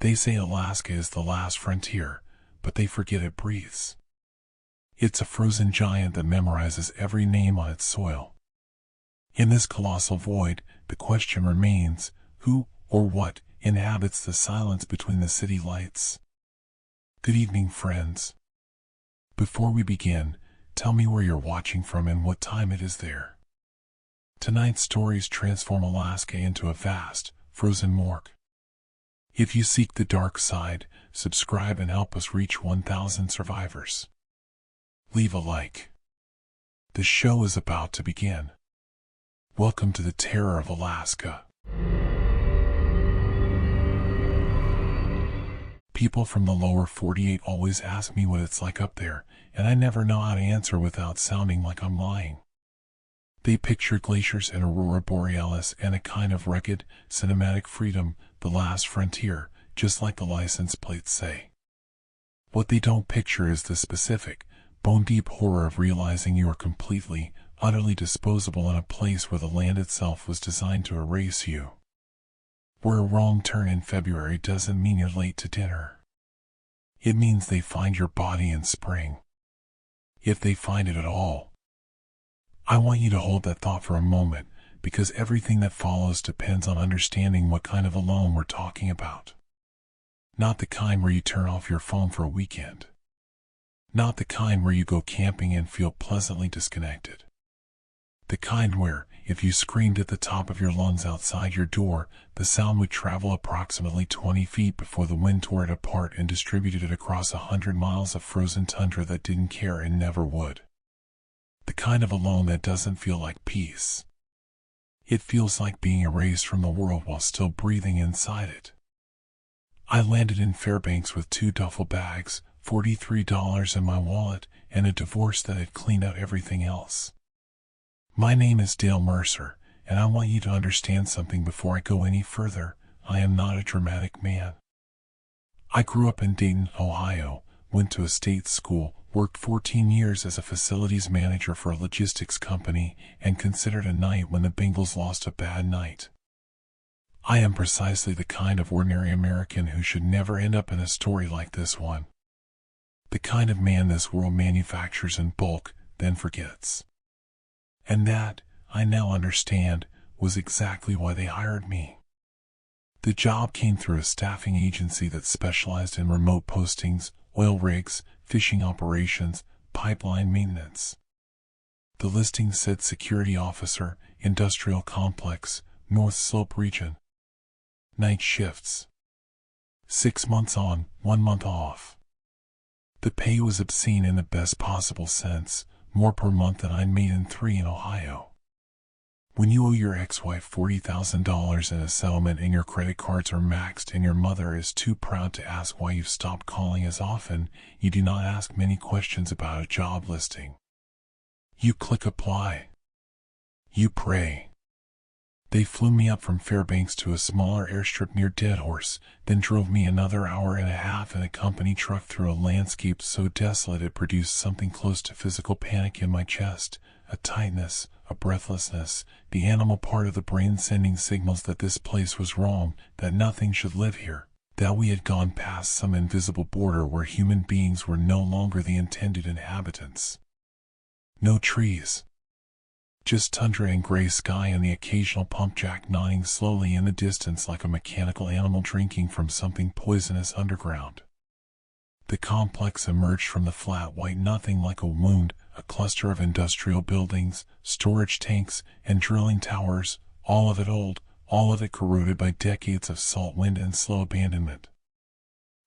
They say Alaska is the last frontier, but they forget it breathes. It's a frozen giant that memorizes every name on its soil. In this colossal void, the question remains, who or what inhabits the silence between the city lights? Good evening, friends. Before we begin, tell me where you're watching from and what time it is there. Tonight's stories transform Alaska into a vast, frozen morgue. If you seek the dark side, subscribe and help us reach 1,000 survivors. Leave a like. The show is about to begin. Welcome to the terror of Alaska. People from the lower 48 always ask me what it's like up there, and I never know how to answer without sounding like I'm lying. They picture glaciers and aurora borealis and a kind of rugged, cinematic freedom, the last frontier, just like the license plates say. What they don't picture is the specific, bone-deep horror of realizing you are completely, utterly disposable in a place where the land itself was designed to erase you. Where a wrong turn in February doesn't mean you're late to dinner. It means they find your body in spring. If they find it at all. I want you to hold that thought for a moment, because everything that follows depends on understanding what kind of alone we're talking about. Not the kind where you turn off your phone for a weekend. Not the kind where you go camping and feel pleasantly disconnected. The kind where, if you screamed at the top of your lungs outside your door, the sound would travel approximately 20 feet before the wind tore it apart and distributed it across 100 miles of frozen tundra that didn't care and never would. The kind of alone that doesn't feel like peace. It feels like being erased from the world while still breathing inside it. I landed in Fairbanks with 2 duffel bags, $43 in my wallet, and a divorce that had cleaned out everything else. My name is Dale Mercer, and I want you to understand something before I go any further. I am not a dramatic man. I grew up in Dayton, Ohio, went to a state school, worked 14 years as a facilities manager for a logistics company, and considered a night when the Bengals lost a bad night. I am precisely the kind of ordinary American who should never end up in a story like this one. The kind of man this world manufactures in bulk, then forgets. And that, I now understand, was exactly why they hired me. The job came through a staffing agency that specialized in remote postings, oil rigs, fishing operations, pipeline maintenance. The listing said security officer, industrial complex, North Slope region. Night shifts. 6 months on, 1 month off. The pay was obscene in the best possible sense, more per month than I'd made in 3 in Ohio. When you owe your ex-wife $40,000 in a settlement and your credit cards are maxed and your mother is too proud to ask why you've stopped calling as often, you do not ask many questions about a job listing. You click apply. You pray. They flew me up from Fairbanks to a smaller airstrip near Deadhorse, then drove me another hour and a half in a company truck through a landscape so desolate it produced something close to physical panic in my chest, a tightness, a breathlessness, the animal part of the brain sending signals that this place was wrong, that nothing should live here, that we had gone past some invisible border where human beings were no longer the intended inhabitants. No trees. Just tundra and gray sky and the occasional pump jack gnawing slowly in the distance like a mechanical animal drinking from something poisonous underground. The complex emerged from the flat white nothing like a wound, a cluster of industrial buildings, storage tanks, and drilling towers, all of it old, all of it corroded by decades of salt wind and slow abandonment.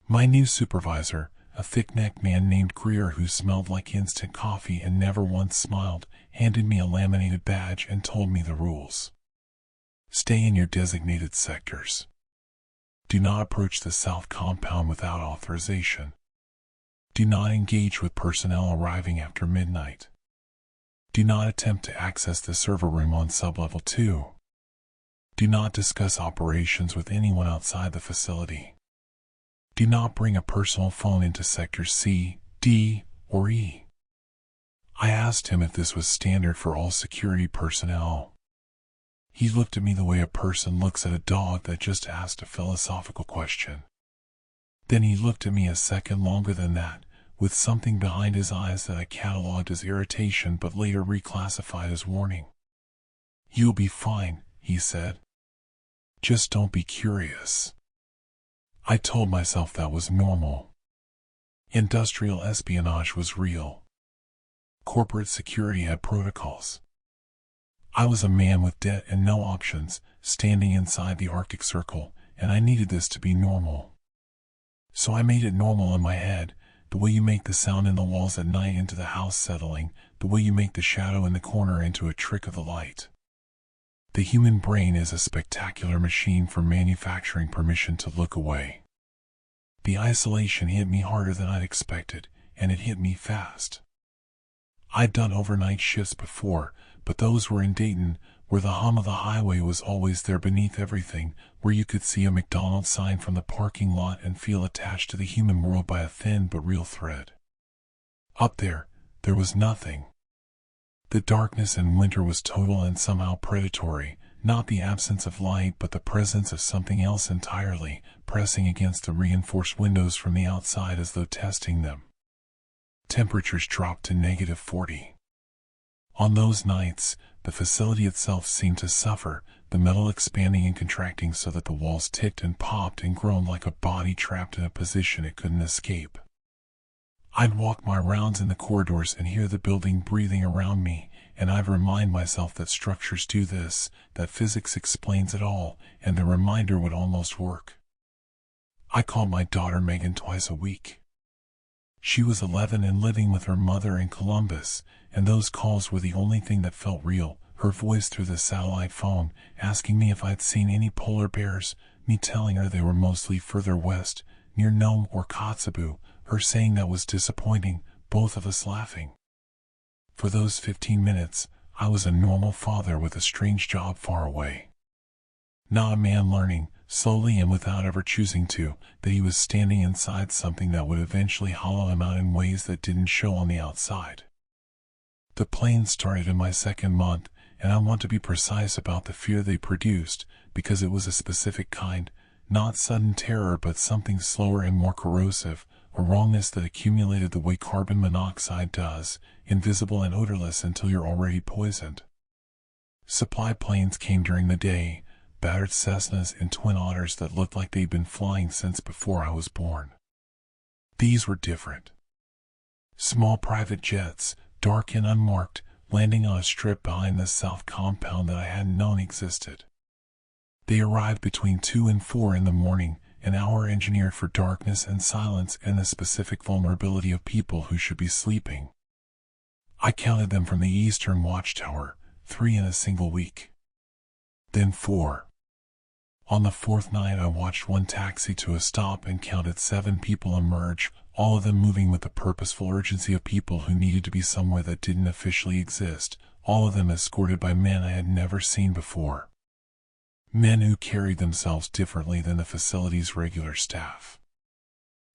My new supervisor, a thick-necked man named Greer who smelled like instant coffee and never once smiled, handed me a laminated badge and told me the rules. Stay in your designated sectors. Do not approach the south compound without authorization. Do not engage with personnel arriving after midnight. Do not attempt to access the server room on sublevel 2. Do not discuss operations with anyone outside the facility. Do not bring a personal phone into sectors C, D, or E. I asked him if this was standard for all security personnel. He looked at me the way a person looks at a dog that just asked a philosophical question. Then he looked at me a second longer than that, with something behind his eyes that I cataloged as irritation but later reclassified as warning. "You'll be fine," he said. "Just don't be curious." I told myself that was normal. Industrial espionage was real. Corporate security had protocols. I was a man with debt and no options, standing inside the Arctic Circle, and I needed this to be normal. So I made it normal in my head, the way you make the sound in the walls at night into the house settling, the way you make the shadow in the corner into a trick of the light. The human brain is a spectacular machine for manufacturing permission to look away. The isolation hit me harder than I'd expected, and it hit me fast. I'd done overnight shifts before, but those were in Dayton, where the hum of the highway was always there beneath everything, where you could see a McDonald's sign from the parking lot and feel attached to the human world by a thin but real thread. Up there was nothing. The darkness and winter was total and somehow predatory, not the absence of light but the presence of something else entirely, pressing against the reinforced windows from the outside as though testing them. Temperatures dropped to -40. On those nights, the facility itself seemed to suffer, the metal expanding and contracting so that the walls ticked and popped and groaned like a body trapped in a position it couldn't escape. I'd walk my rounds in the corridors and hear the building breathing around me, and I'd remind myself that structures do this, that physics explains it all, and the reminder would almost work. I called my daughter Megan twice a week. She was 11 and living with her mother in Columbus, and those calls were the only thing that felt real, her voice through the satellite phone, asking me if I'd seen any polar bears, me telling her they were mostly further west, near Nome or Kotzebue, her saying that was disappointing, both of us laughing. For those 15 minutes, I was a normal father with a strange job far away. Not a man learning, slowly and without ever choosing to, that he was standing inside something that would eventually hollow him out in ways that didn't show on the outside. The planes started in my second month, and I want to be precise about the fear they produced, because it was a specific kind, not sudden terror but something slower and more corrosive, a wrongness that accumulated the way carbon monoxide does, invisible and odorless until you're already poisoned. Supply planes came during the day, battered Cessnas and Twin Otters that looked like they'd been flying since before I was born. These were different. Small private jets, dark and unmarked, landing on a strip behind the south compound that I hadn't known existed. They arrived between 2 and 4 in the morning, an hour engineered for darkness and silence and the specific vulnerability of people who should be sleeping. I counted them from the eastern watchtower, 3 in a single week. Then 4. On the 4th night I watched one taxi to a stop and counted 7 people emerge, all of them moving with the purposeful urgency of people who needed to be somewhere that didn't officially exist, all of them escorted by men I had never seen before. Men who carried themselves differently than the facility's regular staff.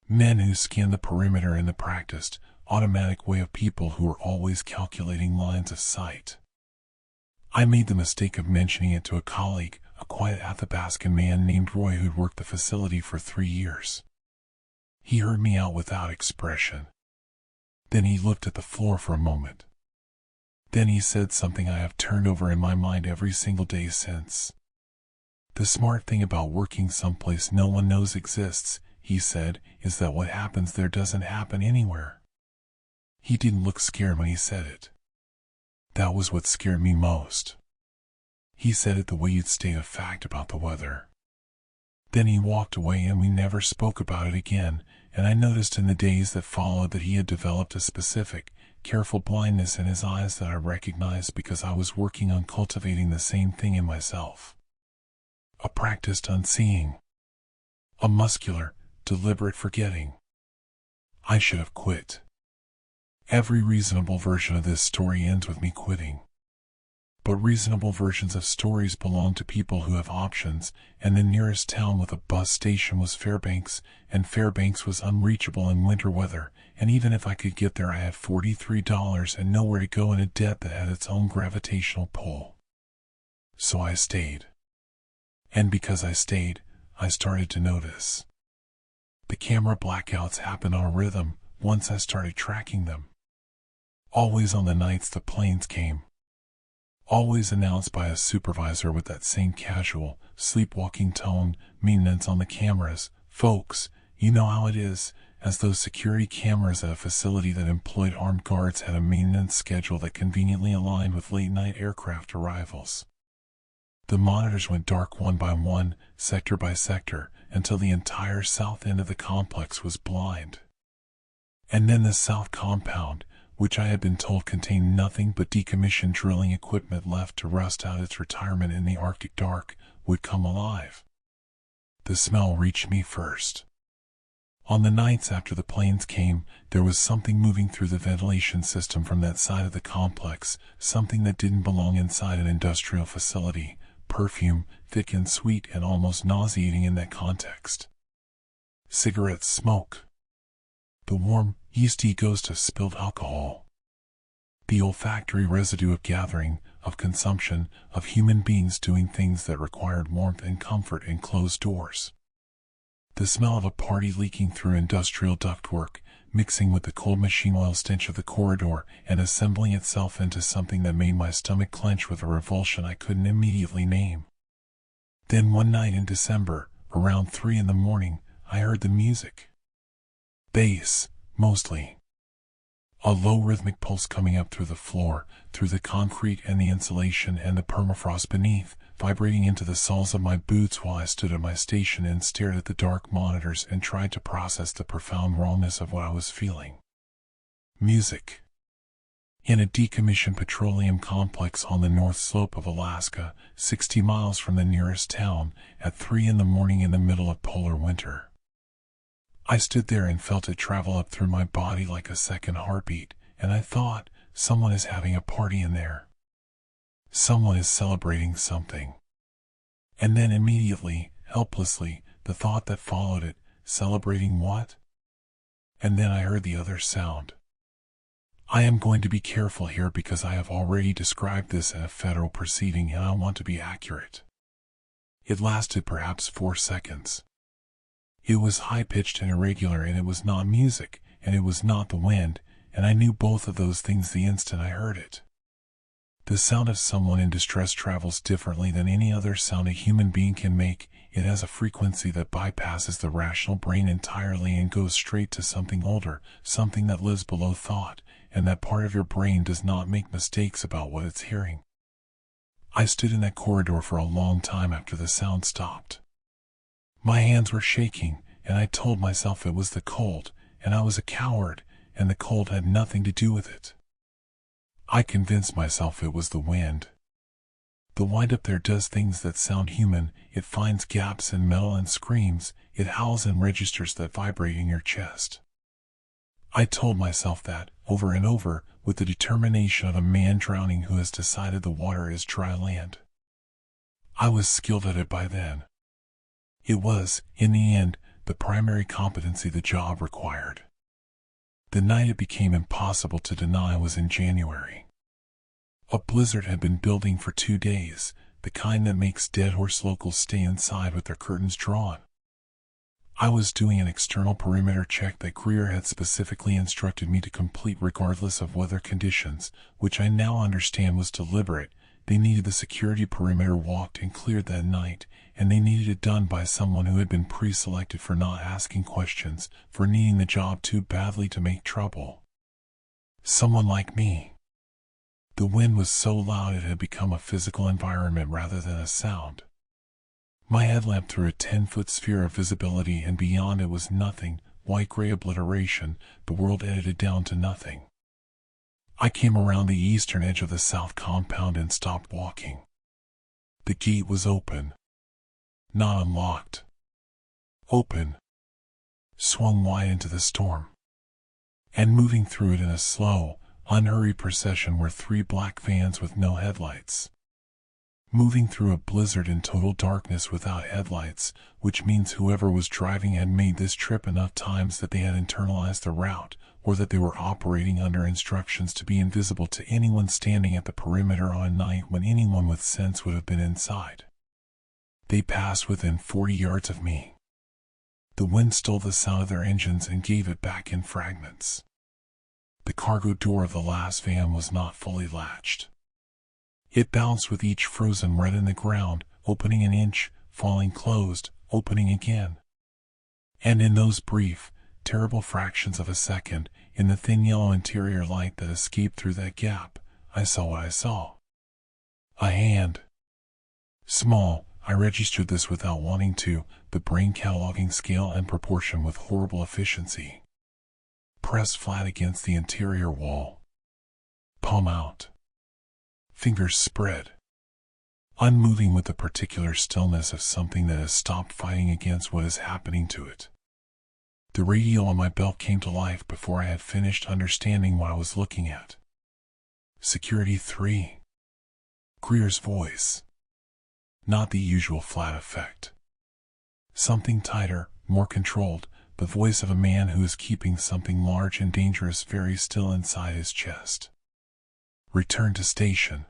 Men who scanned the perimeter in the practiced, automatic way of people who were always calculating lines of sight. I made the mistake of mentioning it to a colleague, a quiet Athabascan man named Roy who'd worked the facility for 3 years. He heard me out without expression. Then he looked at the floor for a moment. Then he said something I have turned over in my mind every single day since. "The smart thing about working someplace no one knows exists," he said, "is that what happens there doesn't happen anywhere." He didn't look scared when he said it. That was what scared me most. He said it the way you'd state a fact about the weather. Then he walked away and we never spoke about it again, and I noticed in the days that followed that he had developed a specific, careful blindness in his eyes that I recognized because I was working on cultivating the same thing in myself. A practiced unseeing. A muscular, deliberate forgetting. I should have quit. Every reasonable version of this story ends with me quitting. But reasonable versions of stories belong to people who have options, and the nearest town with a bus station was Fairbanks, and Fairbanks was unreachable in winter weather, and even if I could get there I had $43 and nowhere to go in a debt that had its own gravitational pull. So I stayed. And because I stayed, I started to notice. The camera blackouts happened on a rhythm once I started tracking them. Always on the nights the planes came. Always announced by a supervisor with that same casual, sleepwalking tone, maintenance on the cameras. Folks, you know how it is, as those security cameras at a facility that employed armed guards had a maintenance schedule that conveniently aligned with late-night aircraft arrivals. The monitors went dark one by one, sector by sector, until the entire south end of the complex was blind. And then the south compound, which I had been told contained nothing but decommissioned drilling equipment left to rust out its retirement in the Arctic dark, would come alive. The smell reached me first. On the nights after the planes came, there was something moving through the ventilation system from that side of the complex, something that didn't belong inside an industrial facility. Perfume, thick and sweet and almost nauseating in that context. Cigarette smoke. The warm, yeasty ghost of spilled alcohol. The olfactory residue of gathering, of consumption, of human beings doing things that required warmth and comfort in closed doors. The smell of a party leaking through industrial ductwork, mixing with the cold machine oil stench of the corridor and assembling itself into something that made my stomach clench with a revulsion I couldn't immediately name. Then one night in December, around 3 in the morning, I heard the music. Bass, mostly. A low rhythmic pulse coming up through the floor, through the concrete and the insulation and the permafrost beneath, vibrating into the soles of my boots while I stood at my station and stared at the dark monitors and tried to process the profound wrongness of what I was feeling. Music. In a decommissioned petroleum complex on the north slope of Alaska, 60 miles from the nearest town, at 3 in the morning in the middle of polar winter. I stood there and felt it travel up through my body like a second heartbeat, and I thought, someone is having a party in there. Someone is celebrating something. And then immediately, helplessly, the thought that followed it, celebrating what? And then I heard the other sound. I am going to be careful here because I have already described this in a federal proceeding and I want to be accurate. It lasted perhaps 4 seconds. It was high-pitched and irregular, and it was not music, and it was not the wind, and I knew both of those things the instant I heard it. The sound of someone in distress travels differently than any other sound a human being can make. It has a frequency that bypasses the rational brain entirely and goes straight to something older, something that lives below thought, and that part of your brain does not make mistakes about what it's hearing. I stood in that corridor for a long time after the sound stopped. My hands were shaking, and I told myself it was the cold, and I was a coward, and the cold had nothing to do with it. I convinced myself it was the wind. The wind up there does things that sound human. It finds gaps in metal and screams. It howls and registers that vibrate in your chest. I told myself that, over and over, with the determination of a man drowning who has decided the water is dry land. I was skilled at it by then. It was, in the end, the primary competency the job required. The night it became impossible to deny was in January. A blizzard had been building for 2 days, the kind that makes dead horse locals stay inside with their curtains drawn. I was doing an external perimeter check that Greer had specifically instructed me to complete regardless of weather conditions, which I now understand was deliberate. They needed the security perimeter walked and cleared that night, and they needed it done by someone who had been pre-selected for not asking questions, for needing the job too badly to make trouble. Someone like me. The wind was so loud it had become a physical environment rather than a sound. My headlamp threw a 10-foot sphere of visibility, and beyond it was nothing, white-gray obliteration, the world edited down to nothing. I came around the eastern edge of the south compound and stopped walking. The gate was open. Not unlocked. Open. Swung wide into the storm. And moving through it in a slow, unhurried procession were 3 black vans with no headlights. Moving through a blizzard in total darkness without headlights, which means whoever was driving had made this trip enough times that they had internalized the route, or that they were operating under instructions to be invisible to anyone standing at the perimeter on a night when anyone with sense would have been inside. They passed within 40 yards of me. The wind stole the sound of their engines and gave it back in fragments. The cargo door of the last van was not fully latched. It bounced with each frozen red in the ground, opening an inch, falling closed, opening again. And in those brief, terrible fractions of a second, in the thin yellow interior light that escaped through that gap, I saw what I saw. A hand. Small, I registered this without wanting to, the brain cataloging scale and proportion with horrible efficiency. Pressed flat against the interior wall. Palm out. Fingers spread. Unmoving with the particular stillness of something that has stopped fighting against what is happening to it. The radio on my belt came to life before I had finished understanding what I was looking at. Security 3. Greer's voice. Not the usual flat effect. Something tighter, more controlled, the voice of a man who is keeping something large and dangerous very still inside his chest. Return to station.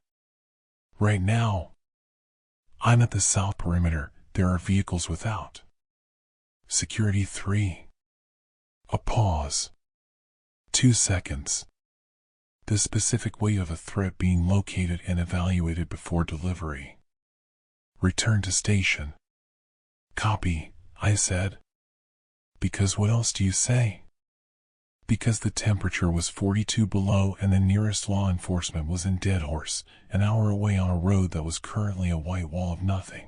Right now. I'm at the south perimeter, there are vehicles without. Security 3. A pause. 2 seconds. The specific weight of a threat being located and evaluated before delivery. Return to station. Copy, I said. Because what else do you say? Because the temperature was 42 below and the nearest law enforcement was in Deadhorse, an hour away on a road that was currently a white wall of nothing.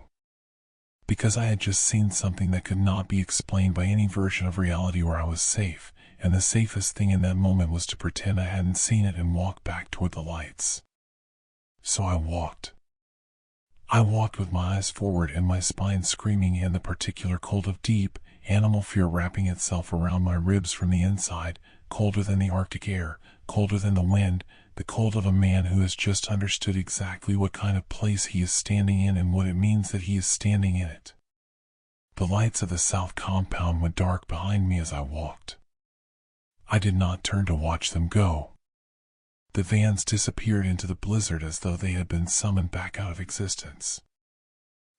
Because I had just seen something that could not be explained by any version of reality where I was safe, and the safest thing in that moment was to pretend I hadn't seen it and walk back toward the lights. So I walked. I walked with my eyes forward and my spine screaming and the particular cold of deep, animal fear wrapping itself around my ribs from the inside, colder than the Arctic air, colder than the wind, the cold of a man who has just understood exactly what kind of place he is standing in and what it means that he is standing in it. The lights of the south compound went dark behind me as I walked. I did not turn to watch them go. The vans disappeared into the blizzard as though they had been summoned back out of existence.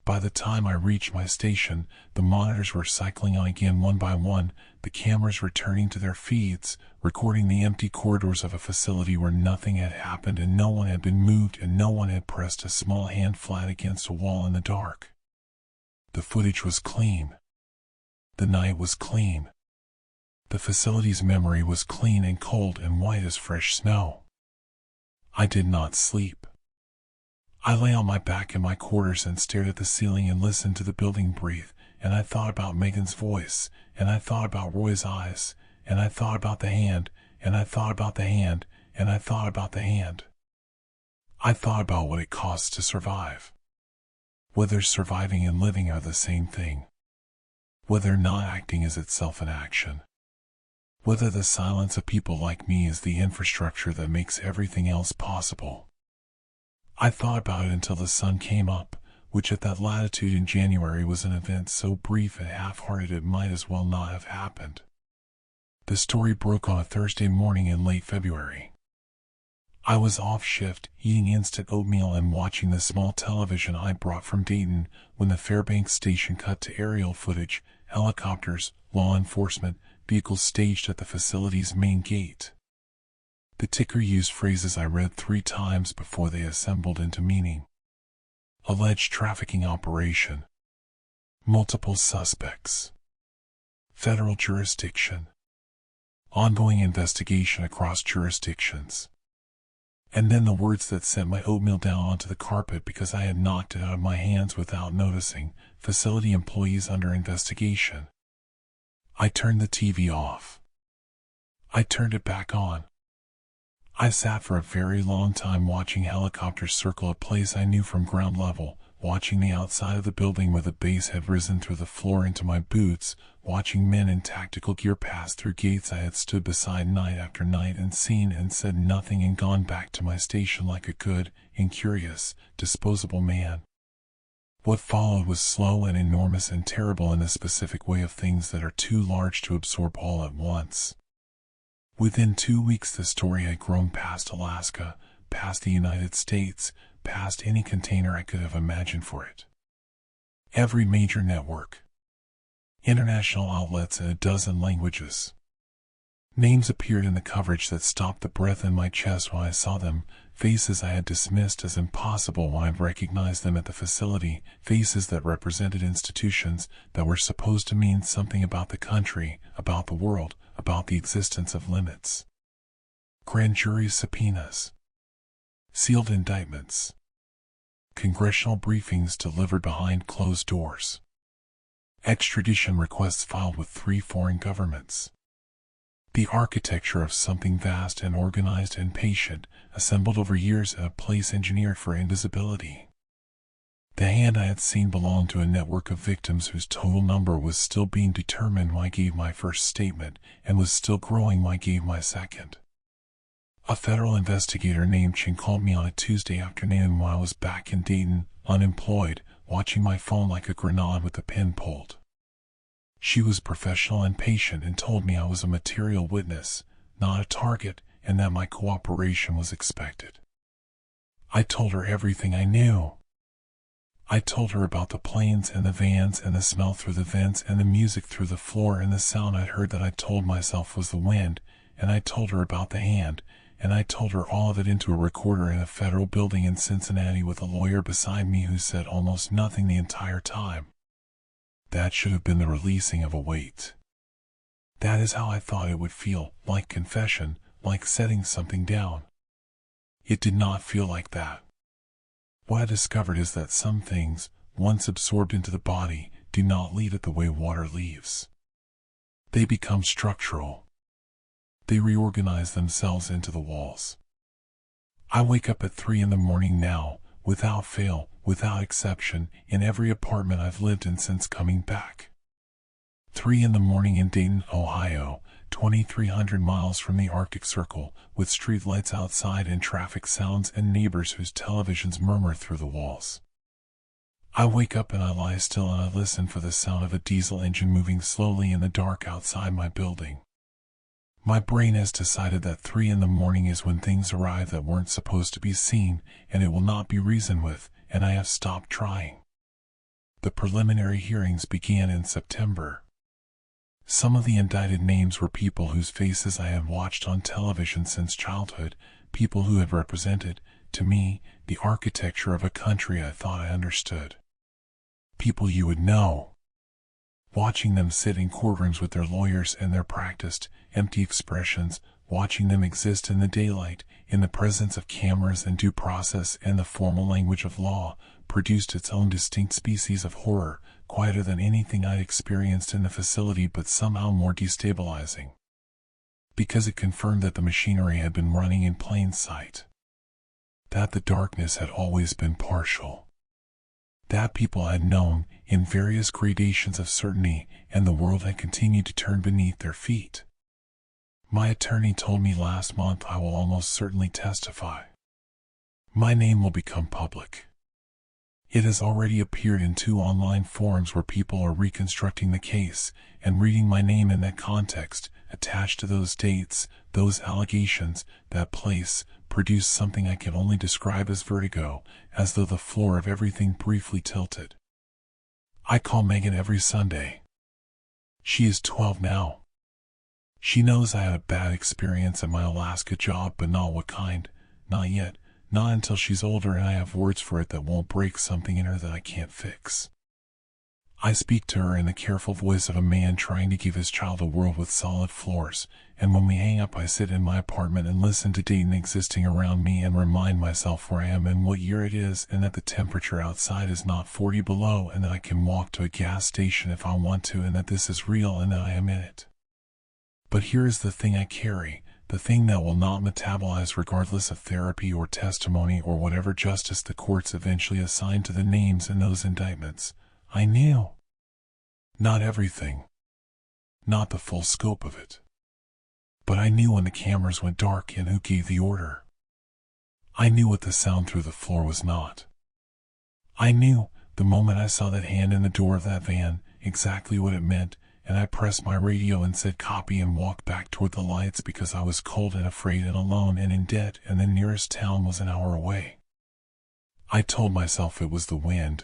By the time I reached my station, the monitors were cycling on again one by one, the cameras returning to their feeds, recording the empty corridors of a facility where nothing had happened and no one had been moved and no one had pressed a small hand flat against a wall in the dark. The footage was clean. The night was clean. The facility's memory was clean and cold and white as fresh snow. I did not sleep. I lay on my back in my quarters and stared at the ceiling and listened to the building breathe, and I thought about Megan's voice, and I thought about Roy's eyes, and I thought about the hand, and I thought about the hand, and I thought about the hand. I thought about what it costs to survive. Whether surviving and living are the same thing. Whether not acting is itself an action. Whether the silence of people like me is the infrastructure that makes everything else possible. I thought about it until the sun came up, which at that latitude in January was an event so brief and half-hearted it might as well not have happened. The story broke on a Thursday morning in late February. I was off shift, eating instant oatmeal and watching the small television I brought from Dayton when the Fairbanks station cut to aerial footage, helicopters, law enforcement, vehicles staged at the facility's main gate. The ticker used phrases I read 3 times before they assembled into meaning. Alleged trafficking operation. Multiple suspects. Federal jurisdiction. Ongoing investigation across jurisdictions. And then the words that sent my oatmeal down onto the carpet because I had knocked it out of my hands without noticing. Facility employees under investigation. I turned the TV off. I turned it back on. I sat for a very long time watching helicopters circle a place I knew from ground level, watching the outside of the building where the base had risen through the floor into my boots, watching men in tactical gear pass through gates I had stood beside night after night and seen and said nothing and gone back to my station like a good, incurious, disposable man. What followed was slow and enormous and terrible in the specific way of things that are too large to absorb all at once. Within 2 weeks the story had grown past Alaska, past the United States, past any container I could have imagined for it. Every major network. International outlets in a dozen languages. Names appeared in the coverage that stopped the breath in my chest when I saw them, faces I had dismissed as impossible when I recognized them at the facility, faces that represented institutions that were supposed to mean something about the country, about the world, about the existence of limits. Grand jury subpoenas. Sealed indictments. Congressional briefings delivered behind closed doors. Extradition requests filed with 3 foreign governments. The architecture of something vast and organized and patient, assembled over years in a place engineered for invisibility. The hand I had seen belonged to a network of victims whose total number was still being determined when I gave my first statement, and was still growing when I gave my second. A federal investigator named Chin called me on a Tuesday afternoon while I was back in Dayton, unemployed, watching my phone like a grenade with the pin pulled. She was professional and patient and told me I was a material witness, not a target, and that my cooperation was expected. I told her everything I knew. I told her about the planes and the vans and the smell through the vents and the music through the floor and the sound I'd heard that I told myself was the wind, and I told her about the hand, and I told her all of it into a recorder in a federal building in Cincinnati with a lawyer beside me who said almost nothing the entire time. That should have been the releasing of a weight. That is how I thought it would feel, like confession, like setting something down. It did not feel like that. What I discovered is that some things, once absorbed into the body, do not leave it the way water leaves. They become structural. They reorganize themselves into the walls. I wake up at 3 in the morning now, without fail, without exception, in every apartment I've lived in since coming back. 3 in the morning in Dayton, Ohio, 2,300 miles from the Arctic Circle, with street lights outside and traffic sounds and neighbors whose televisions murmur through the walls. I wake up and I lie still and I listen for the sound of a diesel engine moving slowly in the dark outside my building. My brain has decided that 3 in the morning is when things arrive that weren't supposed to be seen, and it will not be reasoned with, and I have stopped trying. The preliminary hearings began in September. Some of the indicted names were people whose faces I had watched on television since childhood, people who had represented, to me, the architecture of a country I thought I understood. People you would know. Watching them sit in courtrooms with their lawyers and their practiced, empty expressions, watching them exist in the daylight, in the presence of cameras and due process and the formal language of law, produced its own distinct species of horror, quieter than anything I'd experienced in the facility but somehow more destabilizing. Because it confirmed that the machinery had been running in plain sight. That the darkness had always been partial. That people had known, in various gradations of certainty, and the world had continued to turn beneath their feet. My attorney told me last month I will almost certainly testify. My name will become public. It has already appeared in 2 online forums where people are reconstructing the case, and reading my name in that context, attached to those dates, those allegations, that place, produced something I can only describe as vertigo, as though the floor of everything briefly tilted. I call Megan every Sunday. She is 12 now. She knows I had a bad experience at my Alaska job, but not what kind, not yet, not until she's older and I have words for it that won't break something in her that I can't fix. I speak to her in the careful voice of a man trying to give his child a world with solid floors, and when we hang up I sit in my apartment and listen to Dayton existing around me and remind myself where I am and what year it is, and that the temperature outside is not 40 below, and that I can walk to a gas station if I want to, and that this is real and that I am in it. But here is the thing I carry, the thing that will not metabolize regardless of therapy or testimony or whatever justice the courts eventually assign to the names in those indictments. I knew. Not everything. Not the full scope of it. But I knew when the cameras went dark and who gave the order. I knew what the sound through the floor was not. I knew, the moment I saw that hand in the door of that van, exactly what it meant, and I pressed my radio and said copy and walked back toward the lights because I was cold and afraid and alone and in debt, and the nearest town was an hour away. I told myself it was the wind.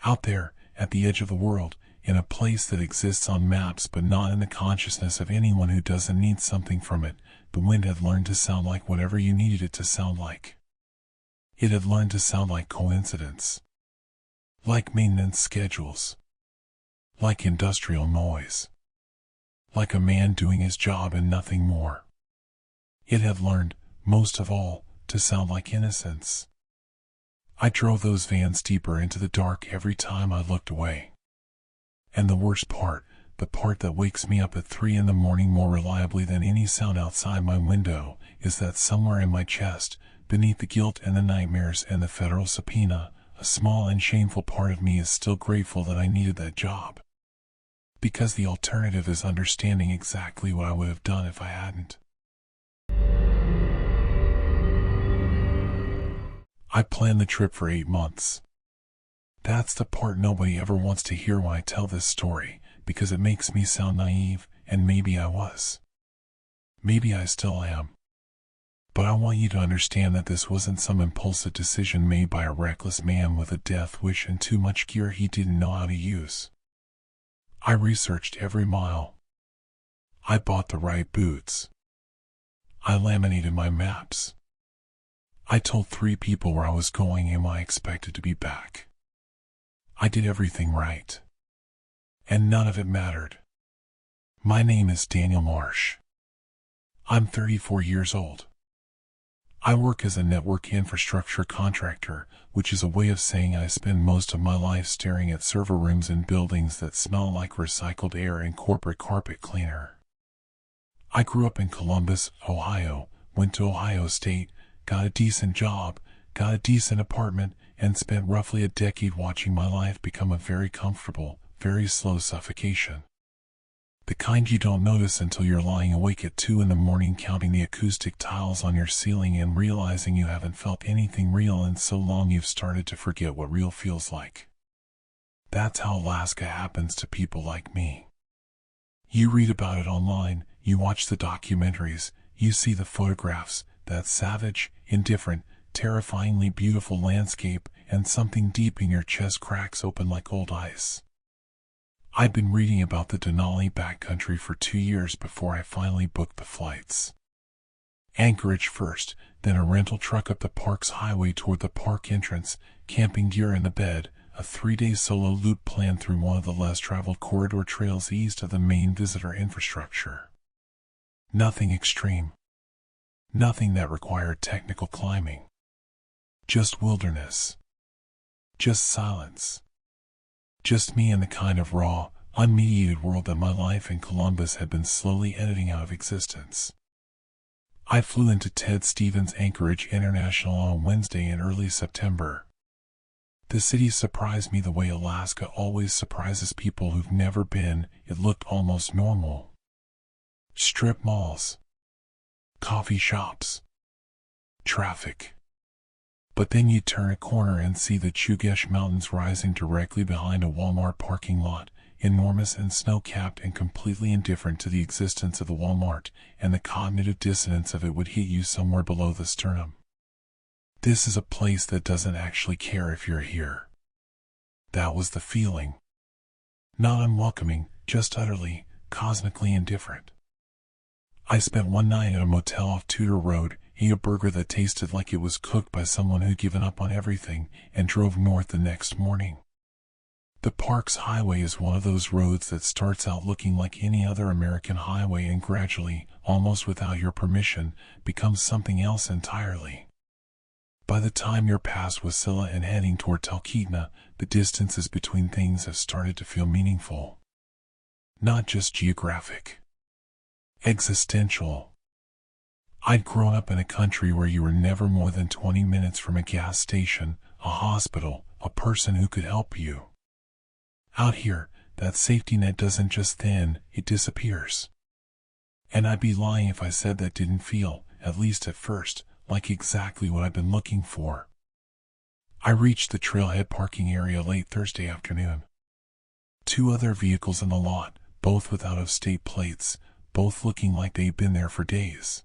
Out there, at the edge of the world, in a place that exists on maps but not in the consciousness of anyone who doesn't need something from it. The wind had learned to sound like whatever you needed it to sound like. It had learned to sound like coincidence, like maintenance schedules, like industrial noise, like a man doing his job and nothing more. It had learned, most of all, to sound like innocence. I drove those vans deeper into the dark every time I looked away. And the worst part, the part that wakes me up at 3 in the morning more reliably than any sound outside my window, is that somewhere in my chest, beneath the guilt and the nightmares and the federal subpoena, a small and shameful part of me is still grateful that I needed that job. Because the alternative is understanding exactly what I would have done if I hadn't. I planned the trip for 8 months. That's the part nobody ever wants to hear when I tell this story, because it makes me sound naive, and maybe I was. Maybe I still am. But I want you to understand that this wasn't some impulsive decision made by a reckless man with a death wish and too much gear he didn't know how to use. I researched every mile. I bought the right boots. I laminated my maps. I told 3 people where I was going and when I expected to be back. I did everything right. And none of it mattered. My name is Daniel Marsh. I'm 34 years old. I work as a network infrastructure contractor, which is a way of saying I spend most of my life staring at server rooms in buildings that smell like recycled air and corporate carpet cleaner. I grew up in Columbus, Ohio, went to Ohio State, got a decent job, got a decent apartment, and spent roughly a decade watching my life become a very comfortable, very slow suffocation. The kind you don't notice until you're lying awake at 2 in the morning counting the acoustic tiles on your ceiling and realizing you haven't felt anything real in so long you've started to forget what real feels like. That's how Alaska happens to people like me. You read about it online, you watch the documentaries, you see the photographs, that savage, indifferent, terrifyingly beautiful landscape, and something deep in your chest cracks open like old ice. I'd been reading about the Denali backcountry for 2 years before I finally booked the flights. Anchorage first, then a rental truck up the park's highway toward the park entrance, camping gear in the bed, a 3-day solo loop planned through one of the less traveled corridor trails east of the main visitor infrastructure. Nothing extreme. Nothing that required technical climbing. Just wilderness. Just silence. Just me and the kind of raw, unmediated world that my life in Columbus had been slowly editing out of existence. I flew into Ted Stevens Anchorage International on Wednesday in early September. The city surprised me the way Alaska always surprises people who've never been. It looked almost normal. Strip malls. Coffee shops. Traffic. But then you turn a corner and see the Chugach Mountains rising directly behind a Walmart parking lot, enormous and snow-capped and completely indifferent to the existence of the Walmart, and the cognitive dissonance of it would hit you somewhere below the sternum. This is a place that doesn't actually care if you're here. That was the feeling. Not unwelcoming, just utterly, cosmically indifferent. I spent one night at a motel off Tudor Road, ate a burger that tasted like it was cooked by someone who'd given up on everything, and drove north the next morning. The park's highway is one of those roads that starts out looking like any other American highway and gradually, almost without your permission, becomes something else entirely. By the time you're past Wasilla and heading toward Talkeetna, the distances between things have started to feel meaningful. Not just geographic. Existential. I'd grown up in a country where you were never more than 20 minutes from a gas station, a hospital, a person who could help you. Out here, that safety net doesn't just thin, it disappears. And I'd be lying if I said that didn't feel, at least at first, like exactly what I've been looking for. I reached the trailhead parking area late Thursday afternoon. 2 other vehicles in the lot, both with out-of-state plates, both looking like they'd been there for days.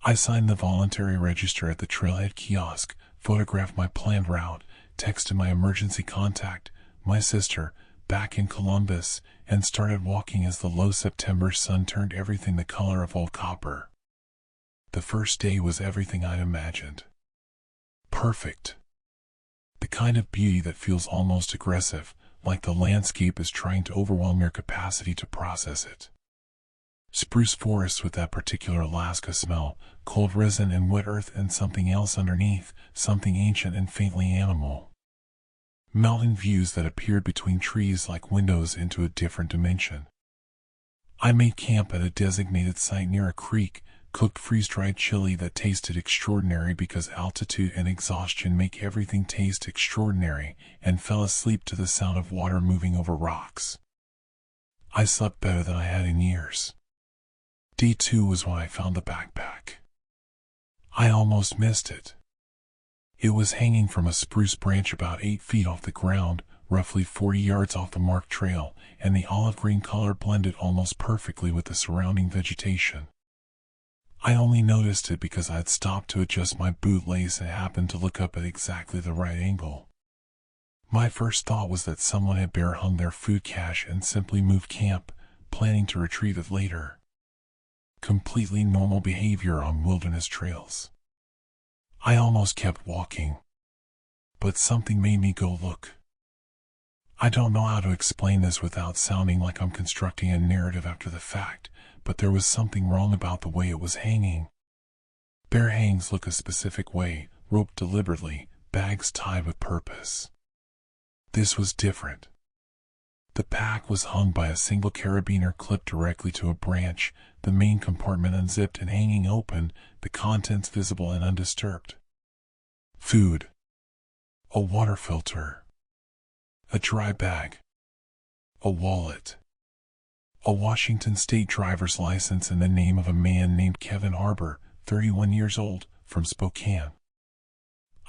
I signed the voluntary register at the trailhead kiosk, photographed my planned route, texted my emergency contact, my sister, back in Columbus, and started walking as the low September sun turned everything the color of old copper. The first day was everything I'd imagined. Perfect. The kind of beauty that feels almost aggressive, like the landscape is trying to overwhelm your capacity to process it. Spruce forests with that particular Alaska smell, cold resin and wet earth, and something else underneath, something ancient and faintly animal. Mountain views that appeared between trees like windows into a different dimension. I made camp at a designated site near a creek, cooked freeze-dried chili that tasted extraordinary because altitude and exhaustion make everything taste extraordinary, and fell asleep to the sound of water moving over rocks. I slept better than I had in years. Day 2 was when I found the backpack. I almost missed it. It was hanging from a spruce branch about 8 feet off the ground, roughly 40 yards off the marked trail, and the olive-green color blended almost perfectly with the surrounding vegetation. I only noticed it because I had stopped to adjust my bootlace and happened to look up at exactly the right angle. My first thought was that someone had bear hung their food cache and simply moved camp, planning to retrieve it later. Completely normal behavior on wilderness trails. I almost kept walking, but something made me go look. I don't know how to explain this without sounding like I'm constructing a narrative after the fact, but there was something wrong about the way it was hanging. Bear hangs look a specific way, roped deliberately, bags tied with purpose. This was different. The pack was hung by a single carabiner clipped directly to a branch, the main compartment unzipped and hanging open, the contents visible and undisturbed. Food. A water filter. A dry bag. A wallet. A Washington State driver's license in the name of a man named Kevin Arbor, 31 years old, from Spokane.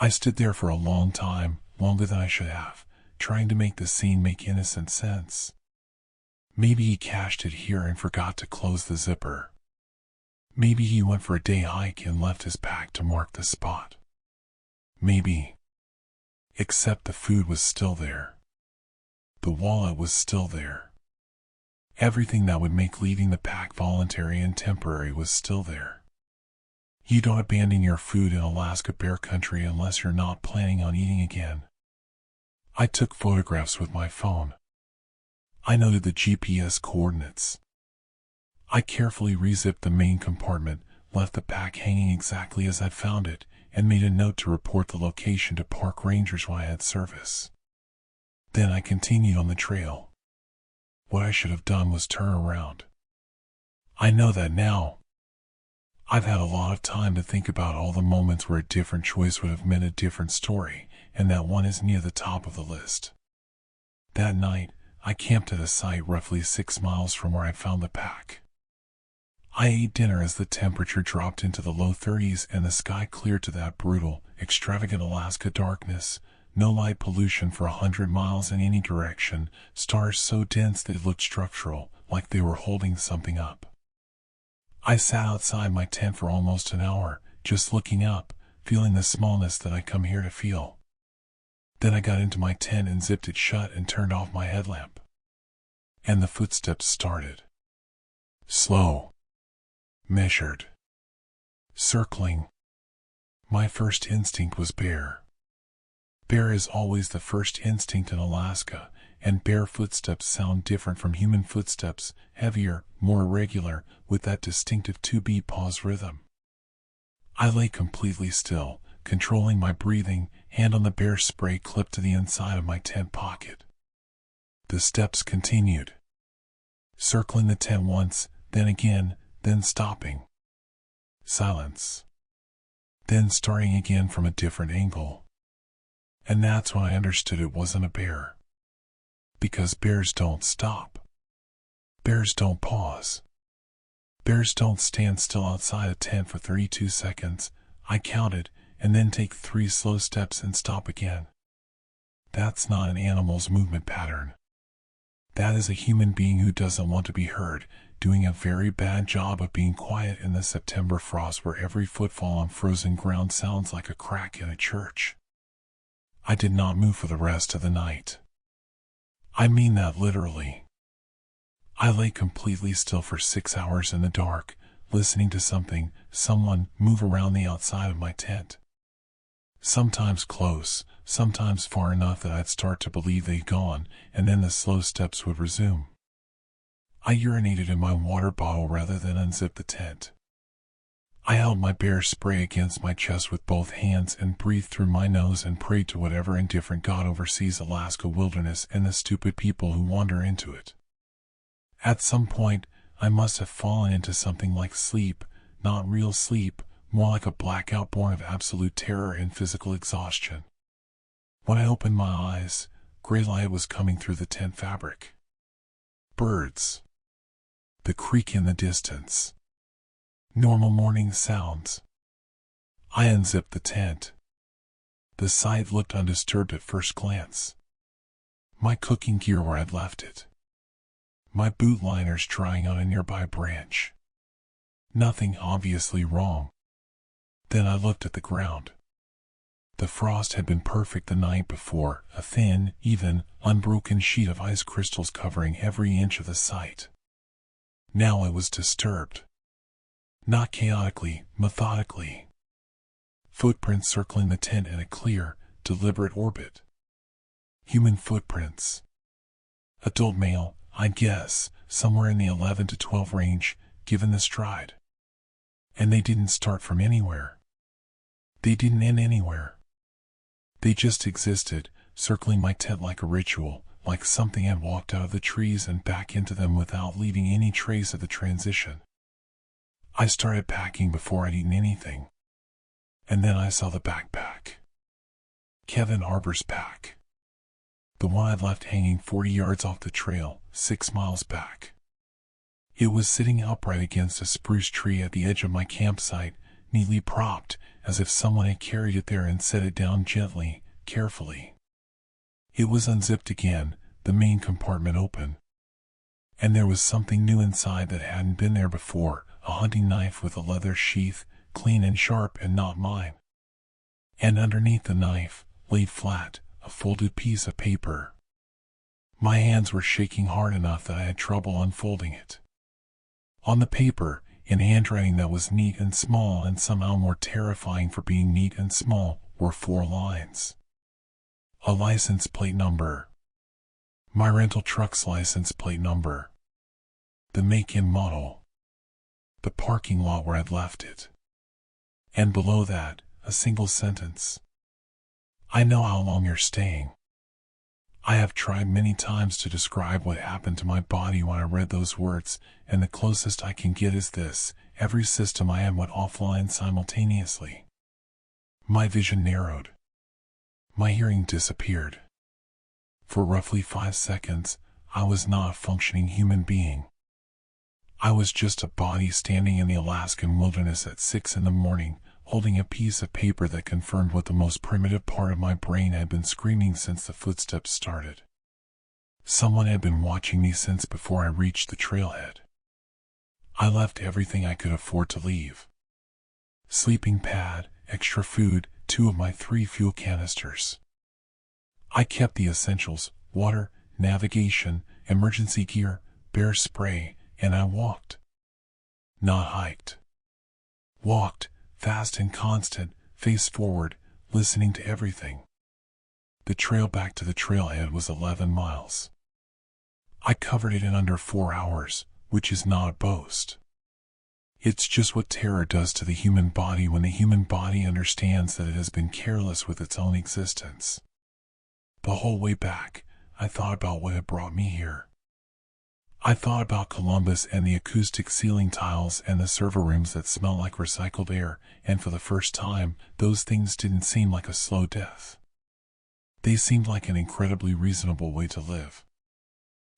I stood there for a long time, longer than I should have, trying to make the scene make innocent sense. Maybe he cached it here and forgot to close the zipper. Maybe he went for a day hike and left his pack to mark the spot. Maybe. Except the food was still there. The wallet was still there. Everything that would make leaving the pack voluntary and temporary was still there. You don't abandon your food in Alaska bear country unless you're not planning on eating again. I took photographs with my phone. I noted the GPS coordinates. I carefully rezipped the main compartment, left the pack hanging exactly as I'd found it, and made a note to report the location to park rangers when I had service. Then I continued on the trail. What I should have done was turn around. I know that now. I've had a lot of time to think about all the moments where a different choice would have meant a different story, and that one is near the top of the list. That night, I camped at a site roughly 6 miles from where I found the pack. I ate dinner as the temperature dropped into the low 30s and the sky cleared to that brutal, extravagant Alaska darkness, no light pollution for 100 miles in any direction, stars so dense they looked structural, like they were holding something up. I sat outside my tent for almost an hour, just looking up, feeling the smallness that I come here to feel. Then I got into my tent and zipped it shut and turned off my headlamp. And the footsteps started. Slow. Measured. Circling. My first instinct was bear. Bear is always the first instinct in Alaska, and bear footsteps sound different from human footsteps, heavier, more irregular, with that distinctive 2-beat pause rhythm. I lay completely still, controlling my breathing, hand on the bear spray clipped to the inside of my tent pocket. The steps continued. Circling the tent once, then again, then stopping. Silence. Then starting again from a different angle. And that's when I understood it wasn't a bear. Because bears don't stop. Bears don't pause. Bears don't stand still outside a tent for 32 seconds, I counted, and then take 3 slow steps and stop again. That's not an animal's movement pattern. That is a human being who doesn't want to be heard, doing a very bad job of being quiet in the September frost where every footfall on frozen ground sounds like a crack in a church. I did not move for the rest of the night. I mean that literally. I lay completely still for 6 hours in the dark, listening to someone move around the outside of my tent. Sometimes close, sometimes far enough that I'd start to believe they'd gone, and then the slow steps would resume. I urinated in my water bottle rather than unzip the tent. I held my bear spray against my chest with both hands and breathed through my nose and prayed to whatever indifferent God oversees Alaska wilderness and the stupid people who wander into it. At some point, I must have fallen into something like sleep, not real sleep, more like a blackout born of absolute terror and physical exhaustion. When I opened my eyes, gray light was coming through the tent fabric. Birds. The creek in the distance. Normal morning sounds. I unzipped the tent. The sight looked undisturbed at first glance. My cooking gear where I'd left it. My boot liners drying on a nearby branch. Nothing obviously wrong. Then I looked at the ground. The frost had been perfect the night before, a thin, even, unbroken sheet of ice crystals covering every inch of the site. Now it was disturbed. Not chaotically, methodically. Footprints circling the tent in a clear, deliberate orbit. Human footprints. Adult male, I'd guess, somewhere in the 11 to 12 range, given the stride. And they didn't start from anywhere. They didn't end anywhere. They just existed, circling my tent like a ritual, like something had walked out of the trees and back into them without leaving any trace of the transition. I started packing before I'd eaten anything. And then I saw the backpack. Kevin Arbor's pack. The one I'd left hanging 40 yards off the trail, 6 miles back. It was sitting upright against a spruce tree at the edge of my campsite, neatly propped, as if someone had carried it there and set it down gently, carefully. It was unzipped again, the main compartment open. And there was something new inside that hadn't been there before, a hunting knife with a leather sheath, clean and sharp and not mine. And underneath the knife, laid flat, a folded piece of paper. My hands were shaking hard enough that I had trouble unfolding it. On the paper, in handwriting that was neat and small and somehow more terrifying for being neat and small, were 4 lines. A license plate number. My rental truck's license plate number. The make and model. The parking lot where I'd left it. And below that, a single sentence. I know how long you're staying. I have tried many times to describe what happened to my body when I read those words, and the closest I can get is this: every system I had went offline simultaneously. My vision narrowed. My hearing disappeared. For roughly 5 seconds, I was not a functioning human being. I was just a body standing in the Alaskan wilderness at 6 in the morning, holding a piece of paper that confirmed what the most primitive part of my brain had been screaming since the footsteps started. Someone had been watching me since before I reached the trailhead. I left everything I could afford to leave. Sleeping pad, extra food, 2 of my 3 fuel canisters. I kept the essentials: water, navigation, emergency gear, bear spray, and I walked. Not hiked. Walked, fast and constant, face forward, listening to everything. The trail back to the trailhead was 11 miles. I covered it in under 4 hours, which is not a boast. It's just what terror does to the human body when the human body understands that it has been careless with its own existence. The whole way back, I thought about what had brought me here. I thought about Columbus and the acoustic ceiling tiles and the server rooms that smell like recycled air, and for the first time, those things didn't seem like a slow death. They seemed like an incredibly reasonable way to live.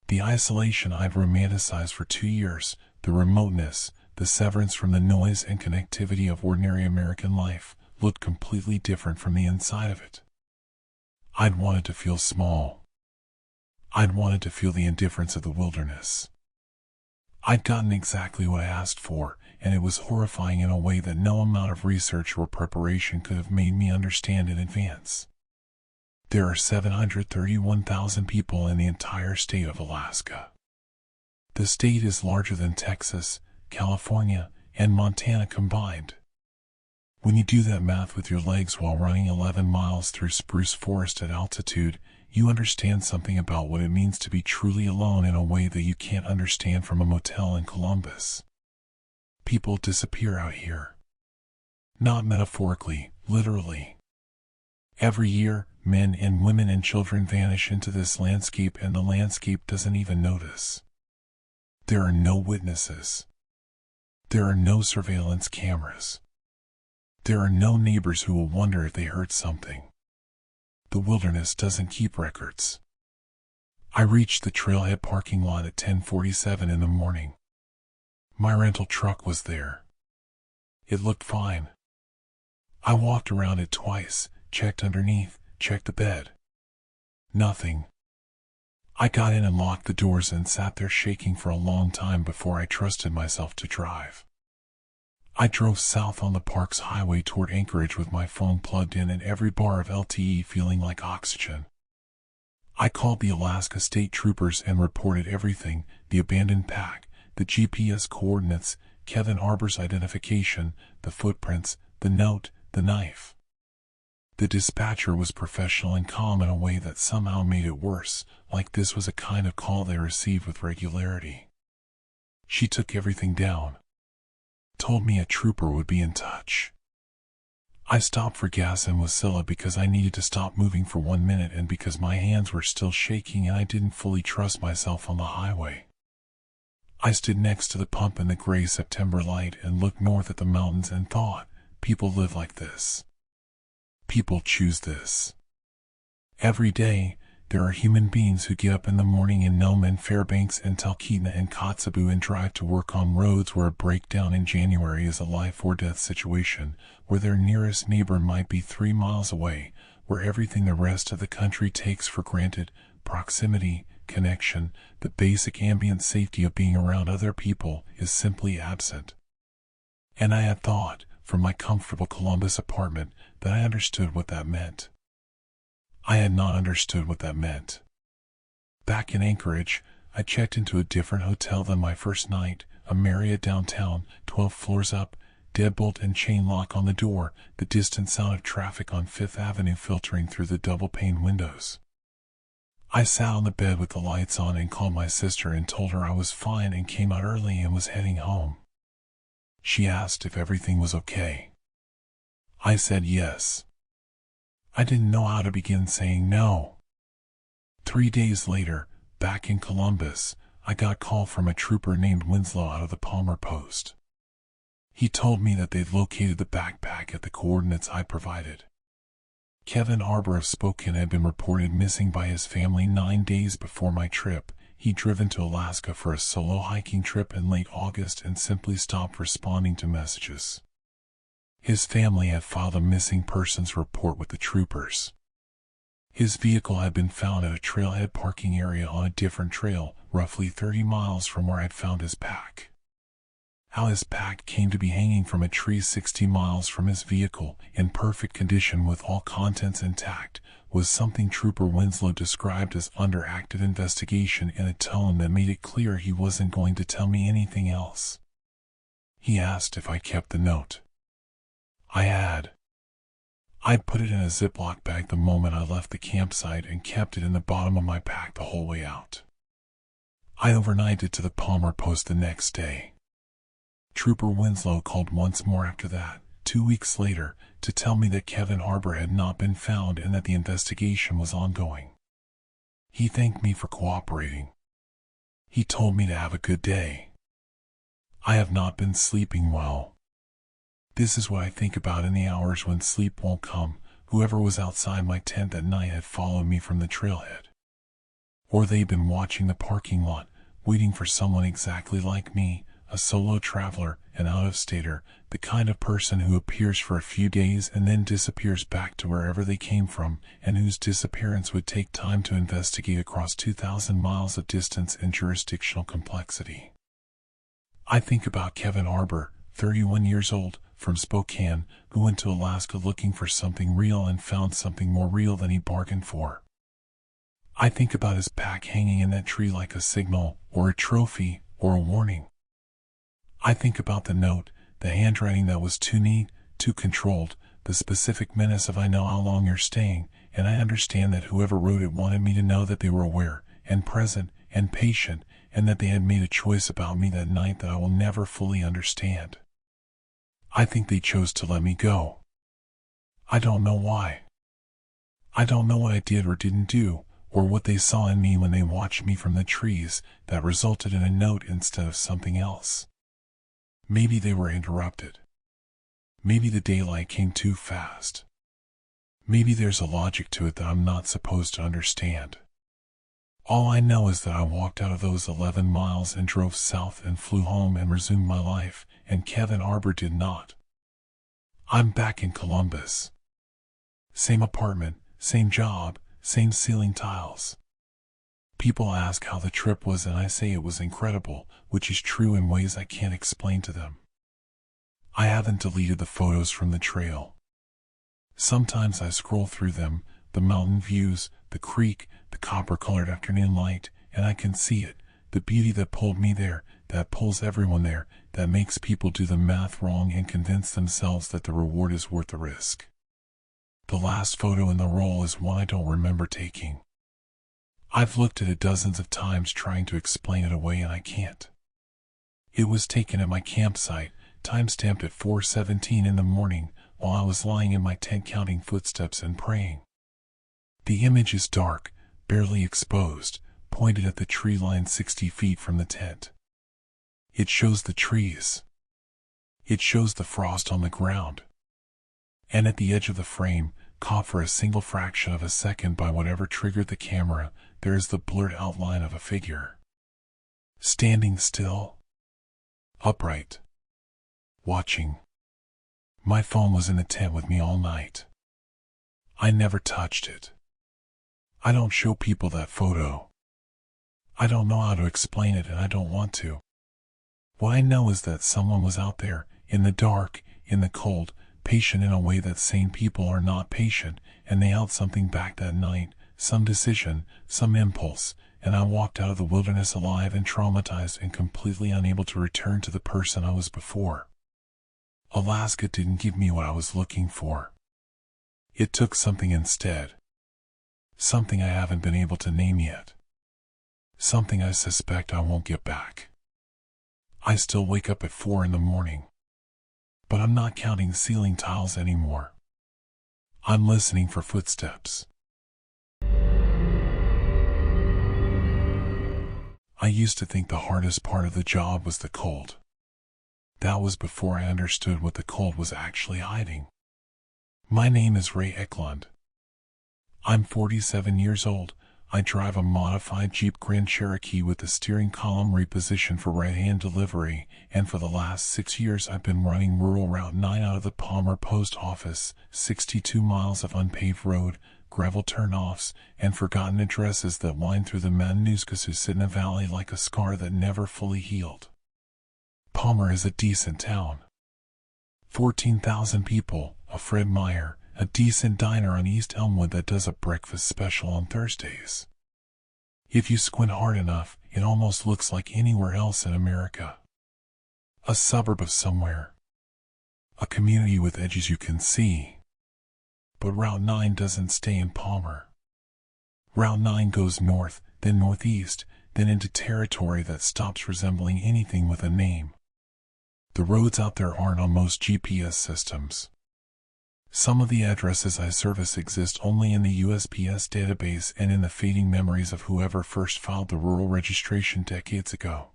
The isolation I'd romanticized for 2 years, the remoteness, the severance from the noise and connectivity of ordinary American life, looked completely different from the inside of it. I'd wanted to feel small. I'd wanted to feel the indifference of the wilderness. I'd gotten exactly what I asked for, and it was horrifying in a way that no amount of research or preparation could have made me understand in advance. There are 731,000 people in the entire state of Alaska. The state is larger than Texas, California, and Montana combined. When you do that math with your legs while running 11 miles through spruce forest at altitude, you understand something about what it means to be truly alone in a way that you can't understand from a motel in Columbus. People disappear out here. Not metaphorically, literally. Every year, men and women and children vanish into this landscape, and the landscape doesn't even notice. There are no witnesses. There are no surveillance cameras. There are no neighbors who will wonder if they heard something. The wilderness doesn't keep records. I reached the trailhead parking lot at 10:47 in the morning. My rental truck was there. It looked fine. I walked around it twice, checked underneath, checked the bed. Nothing. I got in and locked the doors and sat there shaking for a long time before I trusted myself to drive. I drove south on the Parks Highway toward Anchorage with my phone plugged in and every bar of LTE feeling like oxygen. I called the Alaska State Troopers and reported everything: the abandoned pack, the GPS coordinates, Kevin Arbor's identification, the footprints, the note, the knife. The dispatcher was professional and calm in a way that somehow made it worse, like this was a kind of call they received with regularity. She took everything down. Told me a trooper would be in touch. I stopped for gas in Wasilla because I needed to stop moving for 1 minute and because my hands were still shaking and I didn't fully trust myself on the highway. I stood next to the pump in the gray September light and looked north at the mountains and thought, people live like this. People choose this. Every day, there are human beings who get up in the morning in Nome and Fairbanks and Talkeetna and Kotzebue and drive to work on roads where a breakdown in January is a life or death situation, where their nearest neighbor might be 3 miles away, where everything the rest of the country takes for granted, proximity, connection, the basic ambient safety of being around other people, is simply absent. And I had thought, from my comfortable Columbus apartment, that I understood what that meant. I had not understood what that meant. Back in Anchorage, I checked into a different hotel than my first night, a Marriott downtown, 12 floors up, deadbolt and chain lock on the door, the distant sound of traffic on Fifth Avenue filtering through the double-pane windows. I sat on the bed with the lights on and called my sister and told her I was fine and came out early and was heading home. She asked if everything was okay. I said yes. I didn't know how to begin saying no. 3 days later, back in Columbus, I got a call from a trooper named Winslow out of the Palmer Post. He told me that they'd located the backpack at the coordinates I provided. Kevin Arbor of Spokane had been reported missing by his family 9 days before my trip. He'd driven to Alaska for a solo hiking trip in late August and simply stopped responding to messages. His family had filed a missing persons report with the troopers. His vehicle had been found at a trailhead parking area on a different trail, roughly 30 miles from where I'd found his pack. How his pack came to be hanging from a tree 60 miles from his vehicle, in perfect condition with all contents intact, was something Trooper Winslow described as under active investigation in a tone that made it clear he wasn't going to tell me anything else. He asked if I kept the note. I had. I'd put it in a Ziploc bag the moment I left the campsite and kept it in the bottom of my pack the whole way out. I overnighted to the Palmer Post the next day. Trooper Winslow called once more after that, 2 weeks later, to tell me that Kevin Arbor had not been found and that the investigation was ongoing. He thanked me for cooperating. He told me to have a good day. I have not been sleeping well. This is what I think about in the hours when sleep won't come. Whoever was outside my tent that night had followed me from the trailhead. Or they'd been watching the parking lot, waiting for someone exactly like me, a solo traveler, an out-of-stater, the kind of person who appears for a few days and then disappears back to wherever they came from, and whose disappearance would take time to investigate across 2,000 miles of distance and jurisdictional complexity. I think about Kevin Arbor, 31 years old, from Spokane, who went to Alaska looking for something real and found something more real than he bargained for. I think about his pack hanging in that tree like a signal, or a trophy, or a warning. I think about the note, the handwriting that was too neat, too controlled, the specific menace of I know how long you're staying, and I understand that whoever wrote it wanted me to know that they were aware, and present, and patient, and that they had made a choice about me that night that I will never fully understand. I think they chose to let me go. I don't know why. I don't know what I did or didn't do, or what they saw in me when they watched me from the trees that resulted in a note instead of something else. Maybe they were interrupted. Maybe the daylight came too fast. Maybe there's a logic to it that I'm not supposed to understand. All I know is that I walked out of those 11 miles and drove south and flew home and resumed my life, and Kevin Arbor did not. I'm back in Columbus. Same apartment, same job, same ceiling tiles. People ask how the trip was and I say it was incredible, which is true in ways I can't explain to them. I haven't deleted the photos from the trail. Sometimes I scroll through them, the mountain views, the creek, the copper-colored afternoon light, and I can see it, the beauty that pulled me there, that pulls everyone there, that makes people do the math wrong and convince themselves that the reward is worth the risk. The last photo in the roll is one I don't remember taking. I've looked at it dozens of times trying to explain it away and I can't. It was taken at my campsite, time-stamped at 4:17 in the morning, while I was lying in my tent counting footsteps and praying. The image is dark, barely exposed, pointed at the tree line 60 feet from the tent. It shows the trees. It shows the frost on the ground. And at the edge of the frame, caught for a single fraction of a second by whatever triggered the camera, there is the blurred outline of a figure. Standing still. Upright. Watching. My phone was in the tent with me all night. I never touched it. I don't show people that photo. I don't know how to explain it and I don't want to. What I know is that someone was out there, in the dark, in the cold, patient in a way that sane people are not patient, and they held something back that night, some decision, some impulse, and I walked out of the wilderness alive and traumatized and completely unable to return to the person I was before. Alaska didn't give me what I was looking for. It took something instead. Something I haven't been able to name yet. Something I suspect I won't get back. I still wake up at 4 in the morning. But I'm not counting ceiling tiles anymore. I'm listening for footsteps. I used to think the hardest part of the job was the cold. That was before I understood what the cold was actually hiding. My name is Ray Eklund. I'm 47 years old. I drive a modified Jeep Grand Cherokee with the steering column repositioned for right-hand delivery, and for the last 6 years I've been running rural Route 9 out of the Palmer Post Office, 62 miles of unpaved road, gravel turnoffs, and forgotten addresses that wind through the Matanuskos who sit in a valley like a scar that never fully healed. Palmer is a decent town. 14,000 people, a Fred Meyer, a decent diner on East Elmwood that does a breakfast special on Thursdays. If you squint hard enough, it almost looks like anywhere else in America. A suburb of somewhere. A community with edges you can see. But Route 9 doesn't stay in Palmer. Route 9 goes north, then northeast, then into territory that stops resembling anything with a name. The roads out there aren't on most GPS systems. Some of the addresses I service exist only in the USPS database and in the fading memories of whoever first filed the rural registration decades ago.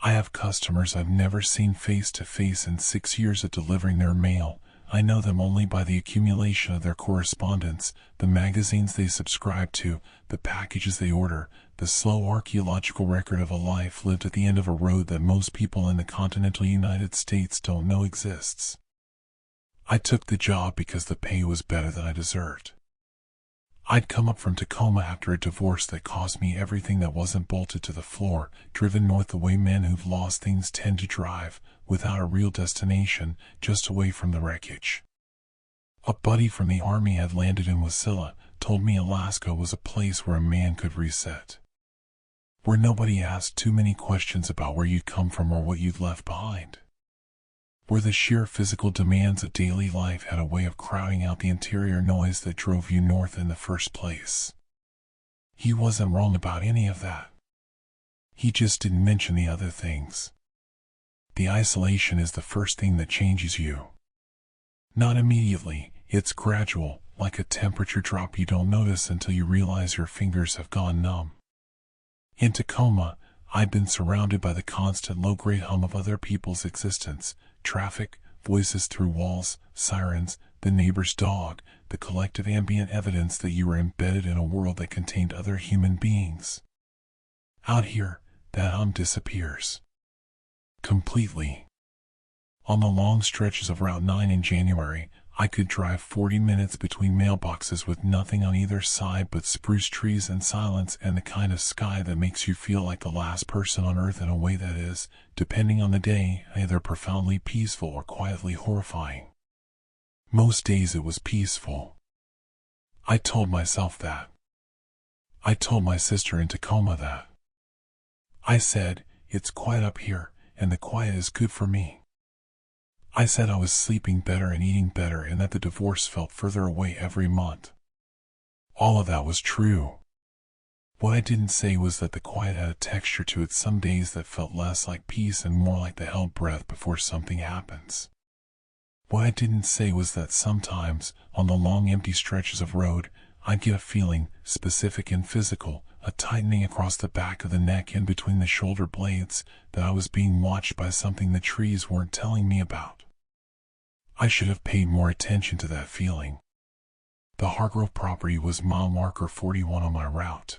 I have customers I've never seen face to face in 6 years of delivering their mail. I know them only by the accumulation of their correspondence, the magazines they subscribe to, the packages they order, the slow archaeological record of a life lived at the end of a road that most people in the continental United States don't know exists. I took the job because the pay was better than I deserved. I'd come up from Tacoma after a divorce that cost me everything that wasn't bolted to the floor, driven north the way men who've lost things tend to drive, without a real destination, just away from the wreckage. A buddy from the army had landed in Wasilla, told me Alaska was a place where a man could reset. Where nobody asked too many questions about where you'd come from or what you'd left behind. Where the sheer physical demands of daily life had a way of crowding out the interior noise that drove you north in the first place. He wasn't wrong about any of that. He just didn't mention the other things. The isolation is the first thing that changes you. Not immediately, it's gradual, like a temperature drop you don't notice until you realize your fingers have gone numb. In Tacoma, I'd been surrounded by the constant low-grade hum of other people's existence, traffic, voices through walls, sirens, the neighbor's dog, the collective ambient evidence that you were embedded in a world that contained other human beings. Out here, that hum disappears. Completely. On the long stretches of Route 9 in January, I could drive 40 minutes between mailboxes with nothing on either side but spruce trees and silence and the kind of sky that makes you feel like the last person on earth in a way that is, depending on the day, either profoundly peaceful or quietly horrifying. Most days it was peaceful. I told myself that. I told my sister in Tacoma that. I said, it's quiet up here, and the quiet is good for me. I said I was sleeping better and eating better and that the divorce felt further away every month. All of that was true. What I didn't say was that the quiet had a texture to it some days that felt less like peace and more like the held breath before something happens. What I didn't say was that sometimes, on the long empty stretches of road, I'd get a feeling, specific and physical, a tightening across the back of the neck and between the shoulder blades, that I was being watched by something the trees weren't telling me about. I should have paid more attention to that feeling. The Hargrove property was mile marker 41 on my route.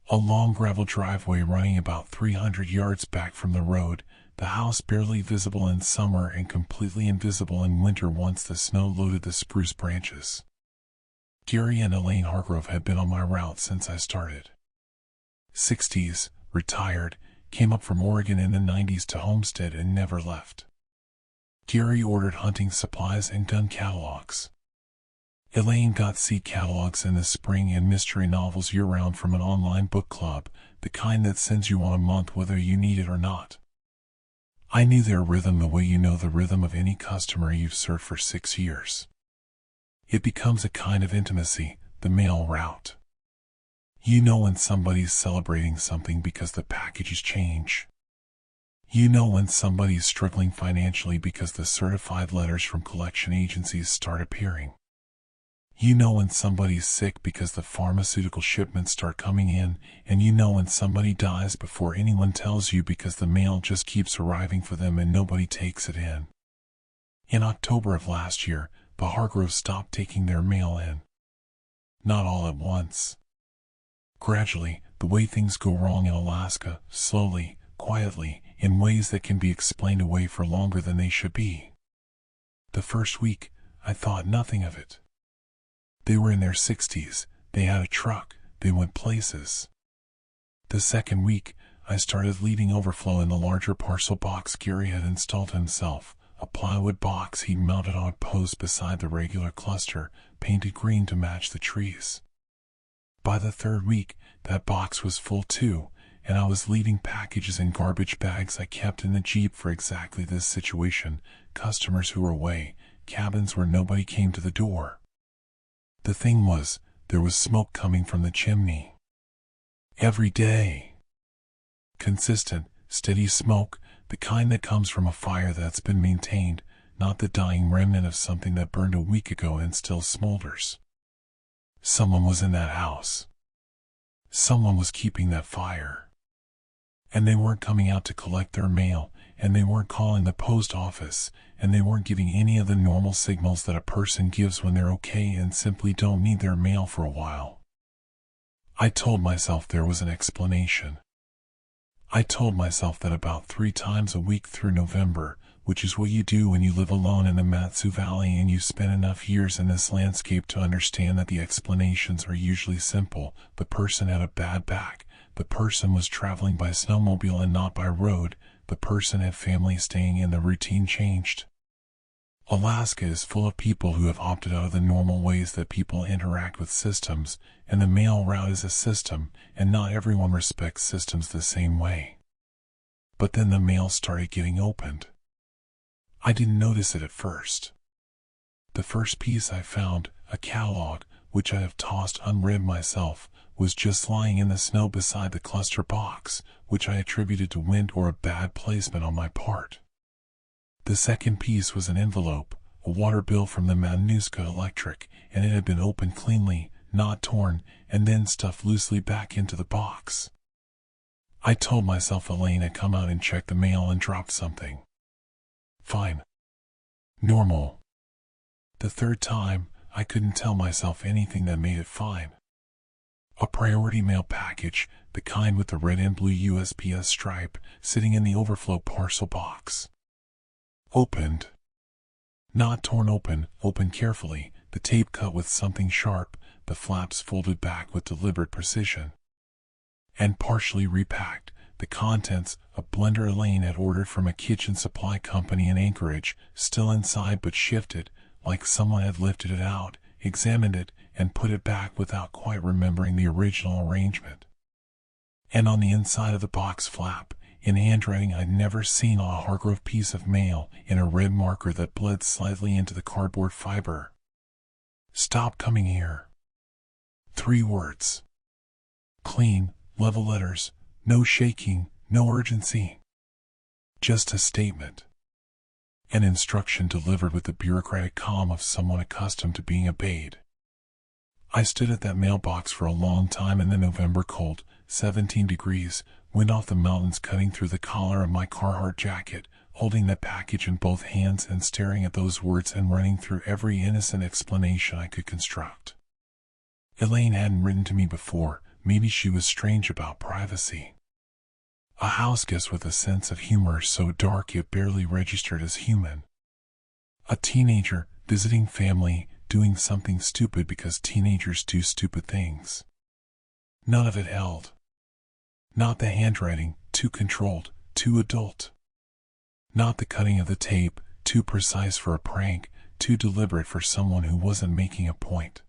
A long gravel driveway running about 300 yards back from the road, the house barely visible in summer and completely invisible in winter once the snow loaded the spruce branches. Gary and Elaine Hargrove had been on my route since I started. 60s, retired, came up from Oregon in the 90s to homestead and never left. Gary ordered hunting supplies and gun catalogs. Elaine got seed catalogs in the spring and mystery novels year-round from an online book club, the kind that sends you on a month whether you need it or not. I knew their rhythm the way you know the rhythm of any customer you've served for 6 years. It becomes a kind of intimacy, the mail route. You know when somebody's celebrating something because the packages change. You know when somebody's struggling financially because the certified letters from collection agencies start appearing. You know when somebody's sick because the pharmaceutical shipments start coming in, and you know when somebody dies before anyone tells you because the mail just keeps arriving for them and nobody takes it in. In October of last year, the Hargroves stopped taking their mail in. Not all at once. Gradually, the way things go wrong in Alaska, slowly, quietly, in ways that can be explained away for longer than they should be. The first week, I thought nothing of it. They were in their 60s, they had a truck, they went places. The second week, I started leaving overflow in the larger parcel box Gary had installed himself, a plywood box he'd mounted on a post beside the regular cluster, painted green to match the trees. By the third week, that box was full too, and I was leaving packages in garbage bags I kept in the Jeep for exactly this situation, customers who were away, cabins where nobody came to the door. The thing was, there was smoke coming from the chimney. Every day. Consistent, steady smoke, the kind that comes from a fire that's been maintained, not the dying remnant of something that burned a week ago and still smolders. Someone was in that house. Someone was keeping that fire. And they weren't coming out to collect their mail, and they weren't calling the post office, and they weren't giving any of the normal signals that a person gives when they're okay and simply don't need their mail for a while. I told myself there was an explanation. I told myself that about 3 times a week through November, which is what you do when you live alone in the Matsu Valley and you spend enough years in this landscape to understand that the explanations are usually simple. The person had a bad back. The person was traveling by snowmobile and not by road. The person had family staying in. The routine changed. Alaska is full of people who have opted out of the normal ways that people interact with systems, and the mail route is a system, and not everyone respects systems the same way. But then the mail started getting opened. I didn't notice it at first. The first piece I found, a catalog, which I have tossed unread myself, was just lying in the snow beside the cluster box, which I attributed to wind or a bad placement on my part. The second piece was an envelope, a water bill from the Matanuska Electric, and it had been opened cleanly, not torn, and then stuffed loosely back into the box. I told myself Elaine had come out and checked the mail and dropped something. Fine. Normal. The third time, I couldn't tell myself anything that made it fine. A priority mail package, the kind with the red and blue USPS stripe, sitting in the overflow parcel box. Opened. Not torn open, opened carefully, the tape cut with something sharp, the flaps folded back with deliberate precision. And partially repacked, the contents, a blender Elaine had ordered from a kitchen supply company in Anchorage, still inside but shifted, like someone had lifted it out, examined it, and put it back without quite remembering the original arrangement. And on the inside of the box flap, in handwriting I'd never seen on a Hargrove piece of mail, in a red marker that bled slightly into the cardboard fiber. Stop coming here. 3 words. Clean, level letters, no shaking, no urgency. Just a statement. An instruction delivered with the bureaucratic calm of someone accustomed to being obeyed. I stood at that mailbox for a long time in the November cold, 17 degrees, wind off the mountains cutting through the collar of my Carhartt jacket, holding that package in both hands and staring at those words and running through every innocent explanation I could construct. Elaine hadn't written to me before. Maybe she was strange about privacy. A houseguest with a sense of humor so dark it barely registered as human. A teenager, visiting family, doing something stupid because teenagers do stupid things. None of it held. Not the handwriting, too controlled, too adult. Not the cutting of the tape, too precise for a prank, too deliberate for someone who wasn't making a point.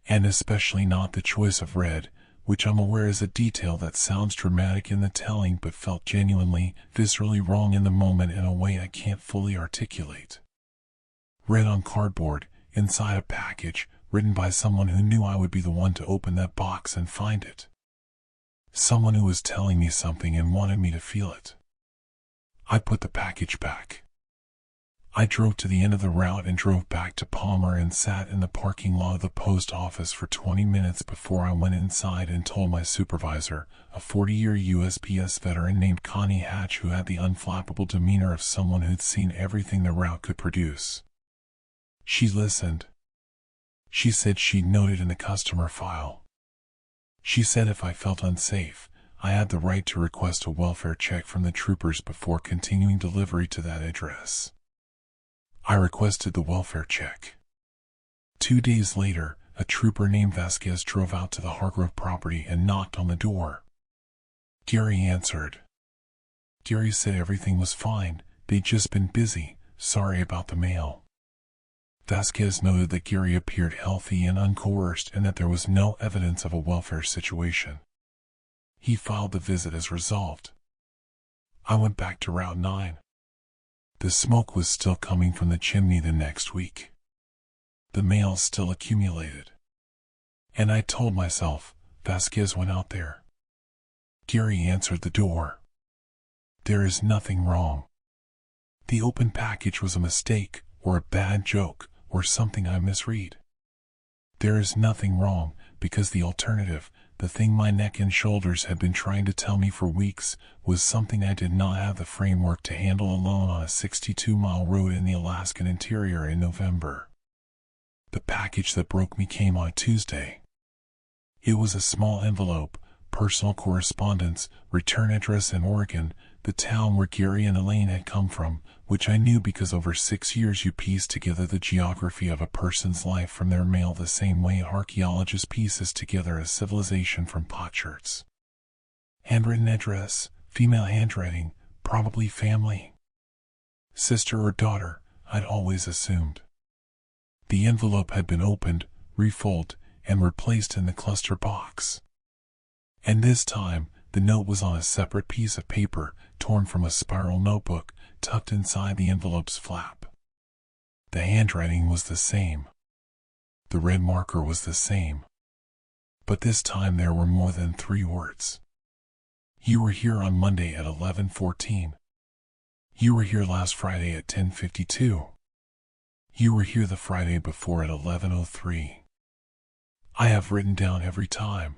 And especially not the choice of red, which I'm aware is a detail that sounds dramatic in the telling but felt genuinely, viscerally wrong in the moment in a way I can't fully articulate. Red on cardboard, inside a package, written by someone who knew I would be the one to open that box and find it. Someone who was telling me something and wanted me to feel it. I put the package back. I drove to the end of the route and drove back to Palmer and sat in the parking lot of the post office for 20 minutes before I went inside and told my supervisor, a 40-year USPS veteran named Connie Hatch who had the unflappable demeanor of someone who'd seen everything the route could produce. She listened. She said she'd noted in the customer file. She said if I felt unsafe, I had the right to request a welfare check from the troopers before continuing delivery to that address. I requested the welfare check. 2 days later, a trooper named Vasquez drove out to the Hargrove property and knocked on the door. Gary answered. Gary said everything was fine, they'd just been busy, sorry about the mail. Vasquez noted that Gary appeared healthy and uncoerced and that there was no evidence of a welfare situation. He filed the visit as resolved. I went back to Route 9. The smoke was still coming from the chimney the next week. The mail still accumulated. And I told myself, Vasquez went out there. Gary answered the door. There is nothing wrong. The open package was a mistake, or a bad joke, or something I misread. There is nothing wrong, because the alternative, the thing my neck and shoulders had been trying to tell me for weeks, was something I did not have the framework to handle alone on a 62-mile road in the Alaskan interior in November. The package that broke me came on Tuesday. It was a small envelope, personal correspondence, return address in Oregon, the town where Gary and Elaine had come from, which I knew because over 6 years you piece together the geography of a person's life from their mail the same way an archaeologist pieces together a civilization from potsherds. Handwritten address, female handwriting, probably family. Sister or daughter, I'd always assumed. The envelope had been opened, refolded, and replaced in the cluster box. And this time, the note was on a separate piece of paper, torn from a spiral notebook, tucked inside the envelope's flap. The handwriting was the same. The red marker was the same. But this time there were more than 3 words. You were here on Monday at 11:14. You were here last Friday at 10:52. You were here the Friday before at 11:03. I have written down every time.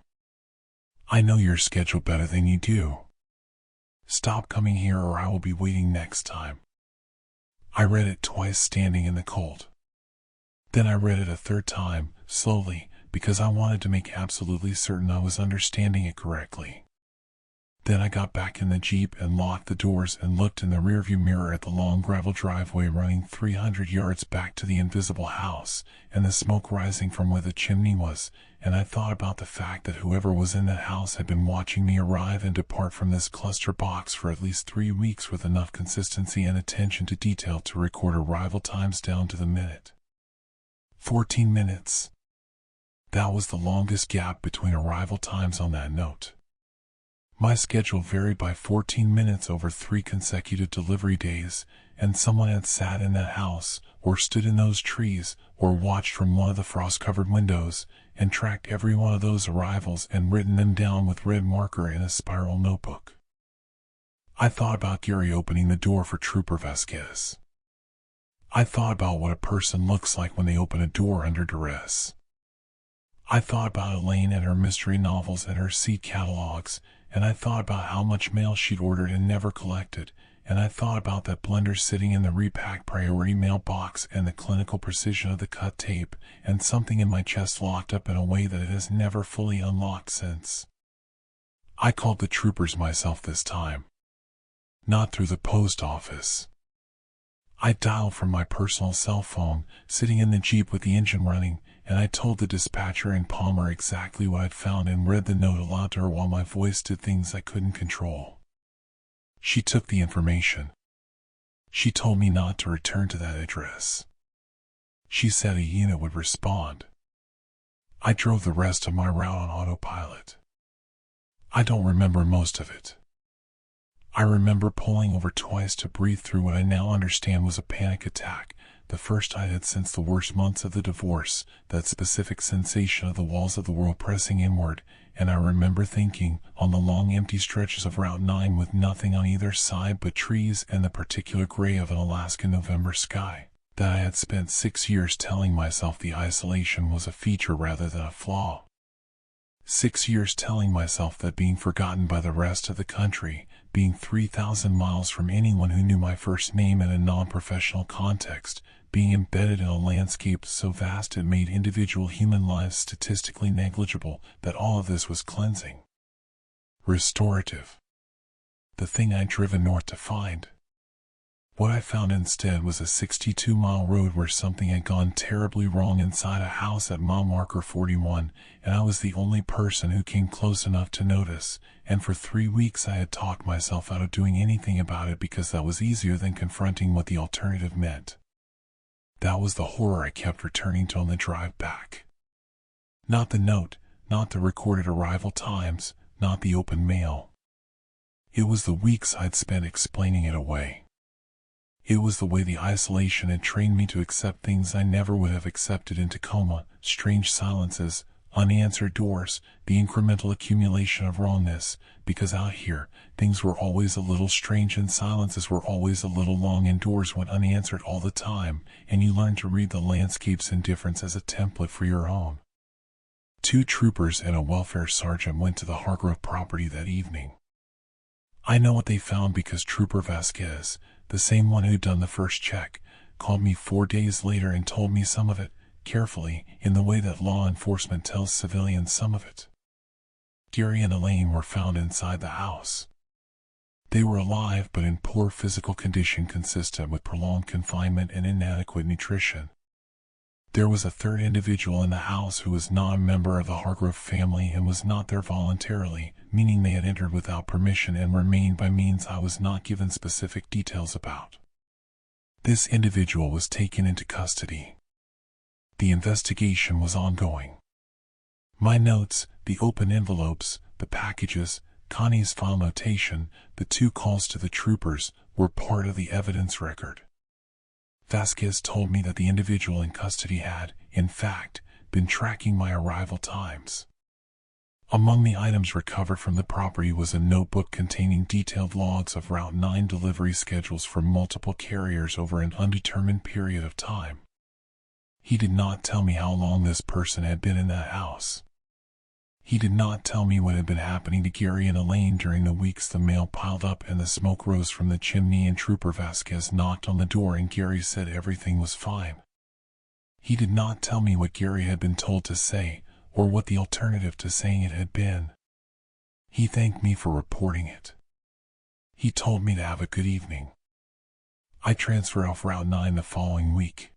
I know your schedule better than you do. Stop coming here or I will be waiting next time. I read it twice standing in the cold. Then I read it a third time, slowly, because I wanted to make absolutely certain I was understanding it correctly. Then I got back in the Jeep and locked the doors and looked in the rearview mirror at the long gravel driveway running 300 yards back to the invisible house, and the smoke rising from where the chimney was, and I thought about the fact that whoever was in that house had been watching me arrive and depart from this cluster box for at least 3 weeks with enough consistency and attention to detail to record arrival times down to the minute. 14 minutes. That was the longest gap between arrival times on that note. My schedule varied by 14 minutes over 3 consecutive delivery days, and someone had sat in that house, or stood in those trees, or watched from one of the frost-covered windows, and tracked every one of those arrivals and written them down with red marker in a spiral notebook. I thought about Gary opening the door for Trooper Vasquez. I thought about what a person looks like when they open a door under duress. I thought about Elaine and her mystery novels and her seed catalogs, and I thought about how much mail she'd ordered and never collected, and I thought about that blender sitting in the repacked priority mail box and the clinical precision of the cut tape, and something in my chest locked up in a way that it has never fully unlocked since. I called the troopers myself this time. Not through the post office. I dialed from my personal cell phone, sitting in the Jeep with the engine running, and I told the dispatcher in Palmer exactly what I'd found and read the note aloud to her while my voice did things I couldn't control. She took the information. She told me not to return to that address. She said a unit would respond. I drove the rest of my route on autopilot. I don't remember most of it. I remember pulling over twice to breathe through what I now understand was a panic attack, the first I had since the worst months of the divorce, that specific sensation of the walls of the world pressing inward, and I remember thinking, on the long empty stretches of Route 9 with nothing on either side but trees and the particular gray of an Alaskan November sky, that I had spent 6 years telling myself the isolation was a feature rather than a flaw. 6 years telling myself that being forgotten by the rest of the country, being 3,000 miles from anyone who knew my first name in a non-professional context, being embedded in a landscape so vast it made individual human lives statistically negligible, that all of this was cleansing. Restorative. The thing I'd driven north to find. What I found instead was a 62-mile road where something had gone terribly wrong inside a house at mile marker 41, and I was the only person who came close enough to notice, and for 3 weeks I had talked myself out of doing anything about it because that was easier than confronting what the alternative meant. That was the horror I kept returning to on the drive back. Not the note, not the recorded arrival times, not the open mail. It was the weeks I'd spent explaining it away. It was the way the isolation had trained me to accept things I never would have accepted in Tacoma, strange silences, unanswered doors, the incremental accumulation of wrongness, because out here, things were always a little strange and silences were always a little long and doors went unanswered all the time, and you learned to read the landscape's indifference as a template for your own. 2 troopers and a welfare sergeant went to the Hargrove property that evening. I know what they found because Trooper Vasquez, the same one who'd done the first check, called me 4 days later and told me some of it, carefully, in the way that law enforcement tells civilians some of it. Deary and Elaine were found inside the house. They were alive but in poor physical condition consistent with prolonged confinement and inadequate nutrition. There was a third individual in the house who was not a member of the Hargrove family and was not there voluntarily, meaning they had entered without permission and remained by means I was not given specific details about. This individual was taken into custody. The investigation was ongoing. My notes, the open envelopes, the packages, Connie's file notation, the 2 calls to the troopers, were part of the evidence record. Vasquez told me that the individual in custody had, in fact, been tracking my arrival times. Among the items recovered from the property was a notebook containing detailed logs of Route 9 delivery schedules for multiple carriers over an undetermined period of time. He did not tell me how long this person had been in that house. He did not tell me what had been happening to Gary and Elaine during the weeks the mail piled up and the smoke rose from the chimney and Trooper Vasquez knocked on the door and Gary said everything was fine. He did not tell me what Gary had been told to say, or what the alternative to saying it had been. He thanked me for reporting it. He told me to have a good evening. I transferred off Route 9 the following week.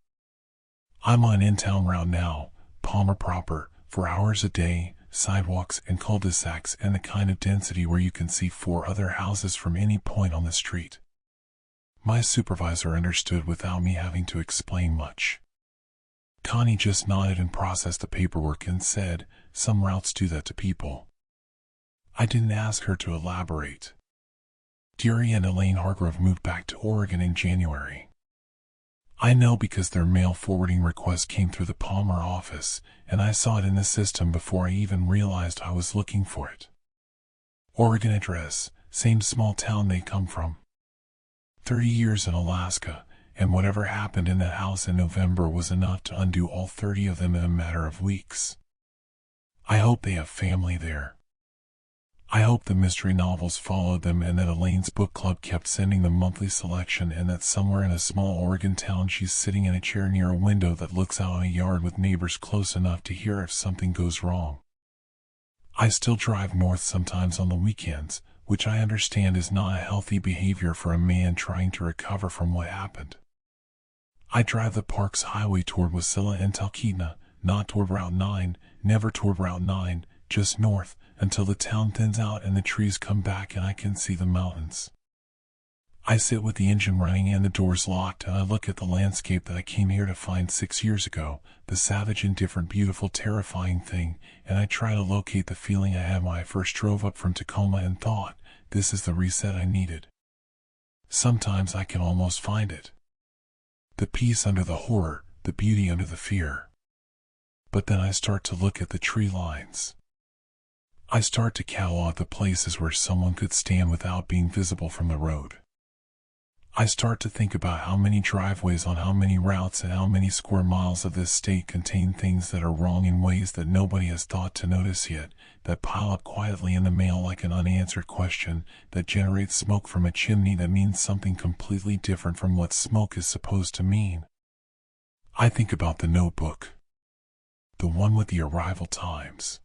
I'm on in-town route now, Palmer proper, for hours a day, sidewalks and cul-de-sacs and the kind of density where you can see 4 other houses from any point on the street. My supervisor understood without me having to explain much. Connie just nodded and processed the paperwork and said, "Some routes do that to people." I didn't ask her to elaborate. Deary and Elaine Hargrove moved back to Oregon in January. I know because their mail forwarding request came through the Palmer office, and I saw it in the system before I even realized I was looking for it. Oregon address, same small town they come from. 30 years in Alaska, and whatever happened in that house in November was enough to undo all 30 of them in a matter of weeks. I hope they have family there. I hope the mystery novels followed them and that Elaine's book club kept sending the monthly selection and that somewhere in a small Oregon town she's sitting in a chair near a window that looks out on a yard with neighbors close enough to hear if something goes wrong. I still drive north sometimes on the weekends, which I understand is not a healthy behavior for a man trying to recover from what happened. I drive the Parks Highway toward Wasilla and Talkeetna, not toward Route 9, never toward Route 9, just north, until the town thins out and the trees come back and I can see the mountains. I sit with the engine running and the doors locked and I look at the landscape that I came here to find 6 years ago, the savage, indifferent, beautiful, terrifying thing, and I try to locate the feeling I had when I first drove up from Tacoma and thought, this is the reset I needed. Sometimes I can almost find it. The peace under the horror, the beauty under the fear. But then I start to look at the tree lines. I start to catalog the places where someone could stand without being visible from the road. I start to think about how many driveways on how many routes and how many square miles of this state contain things that are wrong in ways that nobody has thought to notice yet, that pile up quietly in the mail like an unanswered question, that generates smoke from a chimney that means something completely different from what smoke is supposed to mean. I think about the notebook. The one with the arrival times.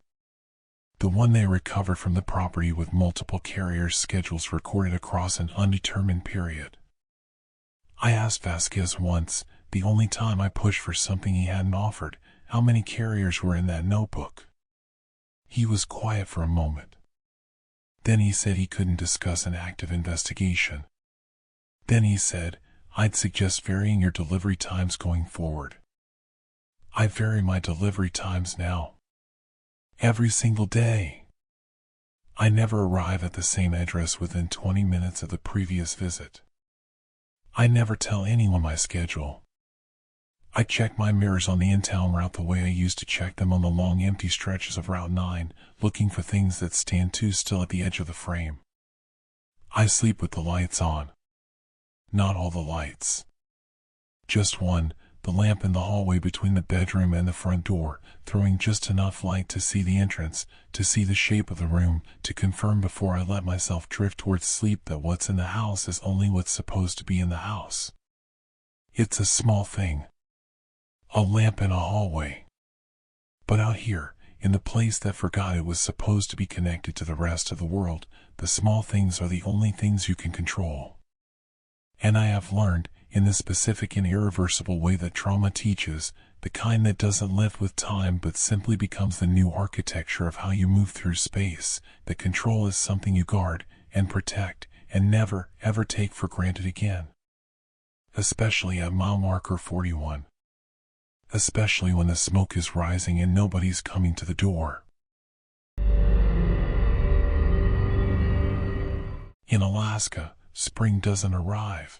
The one they recovered from the property with multiple carriers' schedules recorded across an undetermined period. I asked Vasquez once, the only time I pushed for something he hadn't offered, how many carriers were in that notebook. He was quiet for a moment. Then he said he couldn't discuss an active investigation. Then he said, I'd suggest varying your delivery times going forward. I vary my delivery times now. Every single day. I never arrive at the same address within 20 minutes of the previous visit. I never tell anyone my schedule. I check my mirrors on the in-town route the way I used to check them on the long empty stretches of Route 9, looking for things that stand too still at the edge of the frame. I sleep with the lights on. Not all the lights. Just one, the lamp in the hallway between the bedroom and the front door, throwing just enough light to see the entrance, to see the shape of the room, to confirm before I let myself drift towards sleep that what's in the house is only what's supposed to be in the house. It's a small thing. A lamp in a hallway. But out here, In the place that forgot it was supposed to be connected to the rest of the world, the small things are the only things you can control. And I have learned, in the specific and irreversible way that trauma teaches, the kind that doesn't live with time but simply becomes the new architecture of how you move through space, that control is something you guard and protect and never, ever take for granted again. Especially at mile marker 41. Especially when the smoke is rising and nobody's coming to the door. In Alaska, spring doesn't arrive.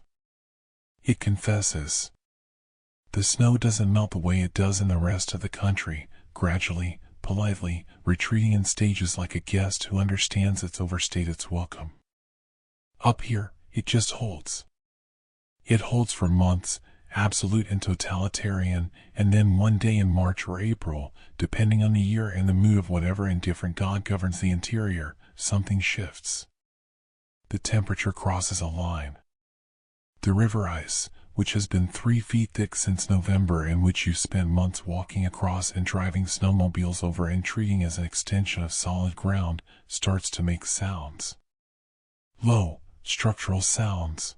It confesses. The snow doesn't melt the way it does in the rest of the country, gradually, politely, retreating in stages like a guest who understands it's overstayed its welcome. Up here, it just holds. It holds for months, absolute and totalitarian, and then one day in March or April, depending on the year and the mood of whatever indifferent god governs the interior, something shifts. The temperature crosses a line. The river ice, which has been 3 feet thick since November and which you spent months walking across and driving snowmobiles over and treating as an extension of solid ground, starts to make sounds. Low, structural sounds.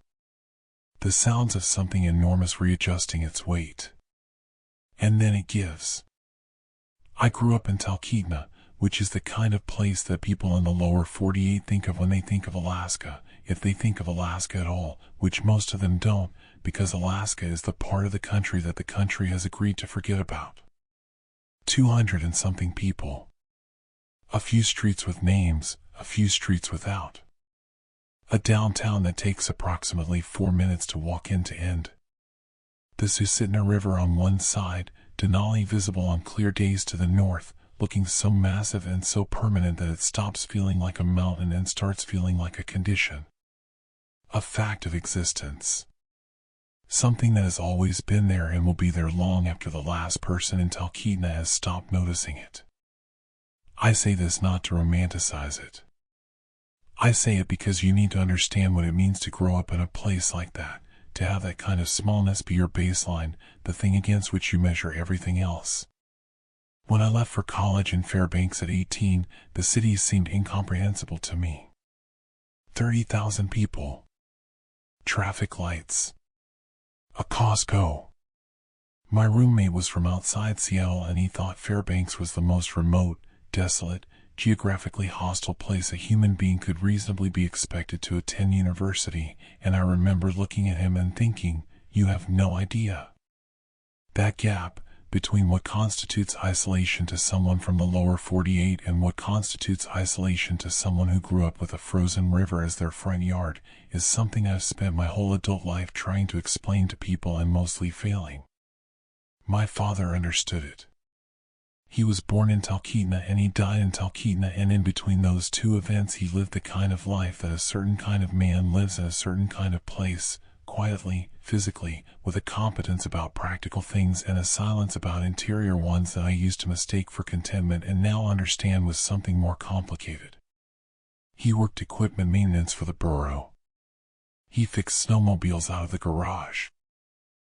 The sounds of something enormous readjusting its weight. And then it gives. I grew up in Talkeetna, which is the kind of place that people in the lower 48 think of when they think of Alaska, if they think of Alaska at all, which most of them don't, because Alaska is the part of the country that the country has agreed to forget about. 200 and something people. A few streets with names, a few streets without. A downtown that takes approximately 4 minutes to walk end to end. The Susitna River on one side, Denali visible on clear days to the north, looking so massive and so permanent that it stops feeling like a mountain and starts feeling like a condition. A fact of existence. Something that has always been there and will be there long after the last person in Talkeetna has stopped noticing it. I say this not to romanticize it. I say it because you need to understand what it means to grow up in a place like that, to have that kind of smallness be your baseline, the thing against which you measure everything else. When I left for college in Fairbanks at 18, the city seemed incomprehensible to me. 30,000 people. Traffic lights. A Costco. My roommate was from outside Seattle and he thought Fairbanks was the most remote, desolate, geographically hostile place a human being could reasonably be expected to attend university, and I remember looking at him and thinking, you have no idea. That gap, between what constitutes isolation to someone from the lower 48 and what constitutes isolation to someone who grew up with a frozen river as their front yard, is something I've spent my whole adult life trying to explain to people and mostly failing. My father understood it. He was born in Talkeetna and he died in Talkeetna, and in between those two events he lived the kind of life that a certain kind of man lives in a certain kind of place, quietly, physically, with a competence about practical things and a silence about interior ones that I used to mistake for contentment and now understand was something more complicated. He worked equipment maintenance for the borough. He fixed snowmobiles out of the garage.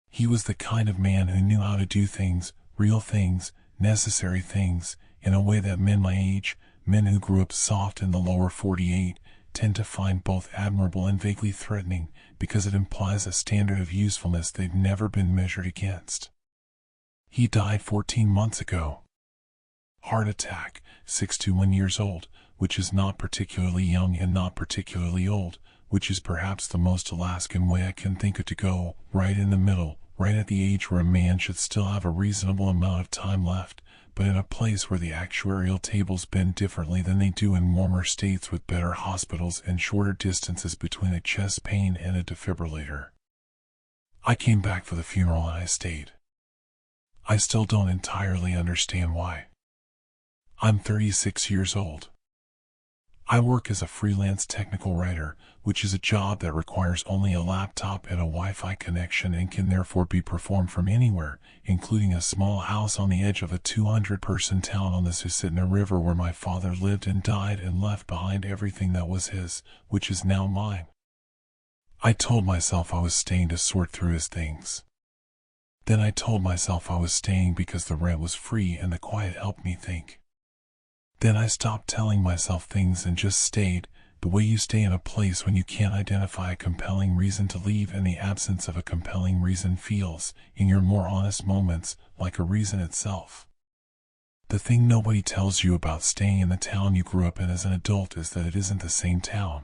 He was the kind of man who knew how to do things, real things, necessary things, in a way that men my age, men who grew up soft in the lower 48, tend to find both admirable and vaguely threatening, because it implies a standard of usefulness they've never been measured against. He died 14 months ago. Heart attack, 61 years old, which is not particularly young and not particularly old, which is perhaps the most Alaskan way I can think of to go, right in the middle, right at the age where a man should still have a reasonable amount of time left, but in a place where the actuarial tables bend differently than they do in warmer states with better hospitals and shorter distances between a chest pain and a defibrillator. I came back for the funeral and I stayed. I still don't entirely understand why. I'm 36 years old. I work as a freelance technical writer, which is a job that requires only a laptop and a Wi-Fi connection and can therefore be performed from anywhere, including a small house on the edge of a 200-person town on the Susitna River where my father lived and died and left behind everything that was his, which is now mine. I told myself I was staying to sort through his things. Then I told myself I was staying because the rent was free and the quiet helped me think. Then I stopped telling myself things and just stayed, the way you stay in a place when you can't identify a compelling reason to leave, and the absence of a compelling reason feels, in your more honest moments, like a reason itself. The thing nobody tells you about staying in the town you grew up in as an adult is that it isn't the same town.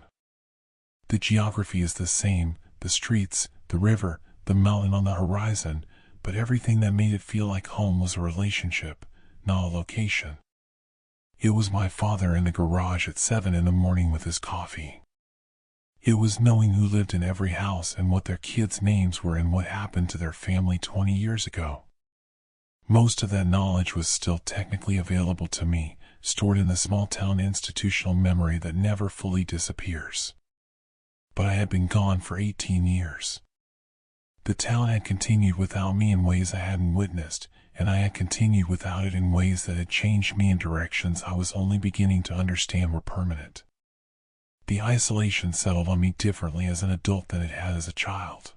The geography is the same, the streets, the river, the mountain on the horizon, but everything that made it feel like home was a relationship, not a location. It was my father in the garage at 7 in the morning with his coffee. It was knowing who lived in every house and what their kids' names were and what happened to their family 20 years ago. Most of that knowledge was still technically available to me, stored in the small-town institutional memory that never fully disappears. But I had been gone for 18 years. The town had continued without me in ways I hadn't witnessed, and I had continued without it in ways that had changed me in directions I was only beginning to understand were permanent. The isolation settled on me differently as an adult than it had as a child.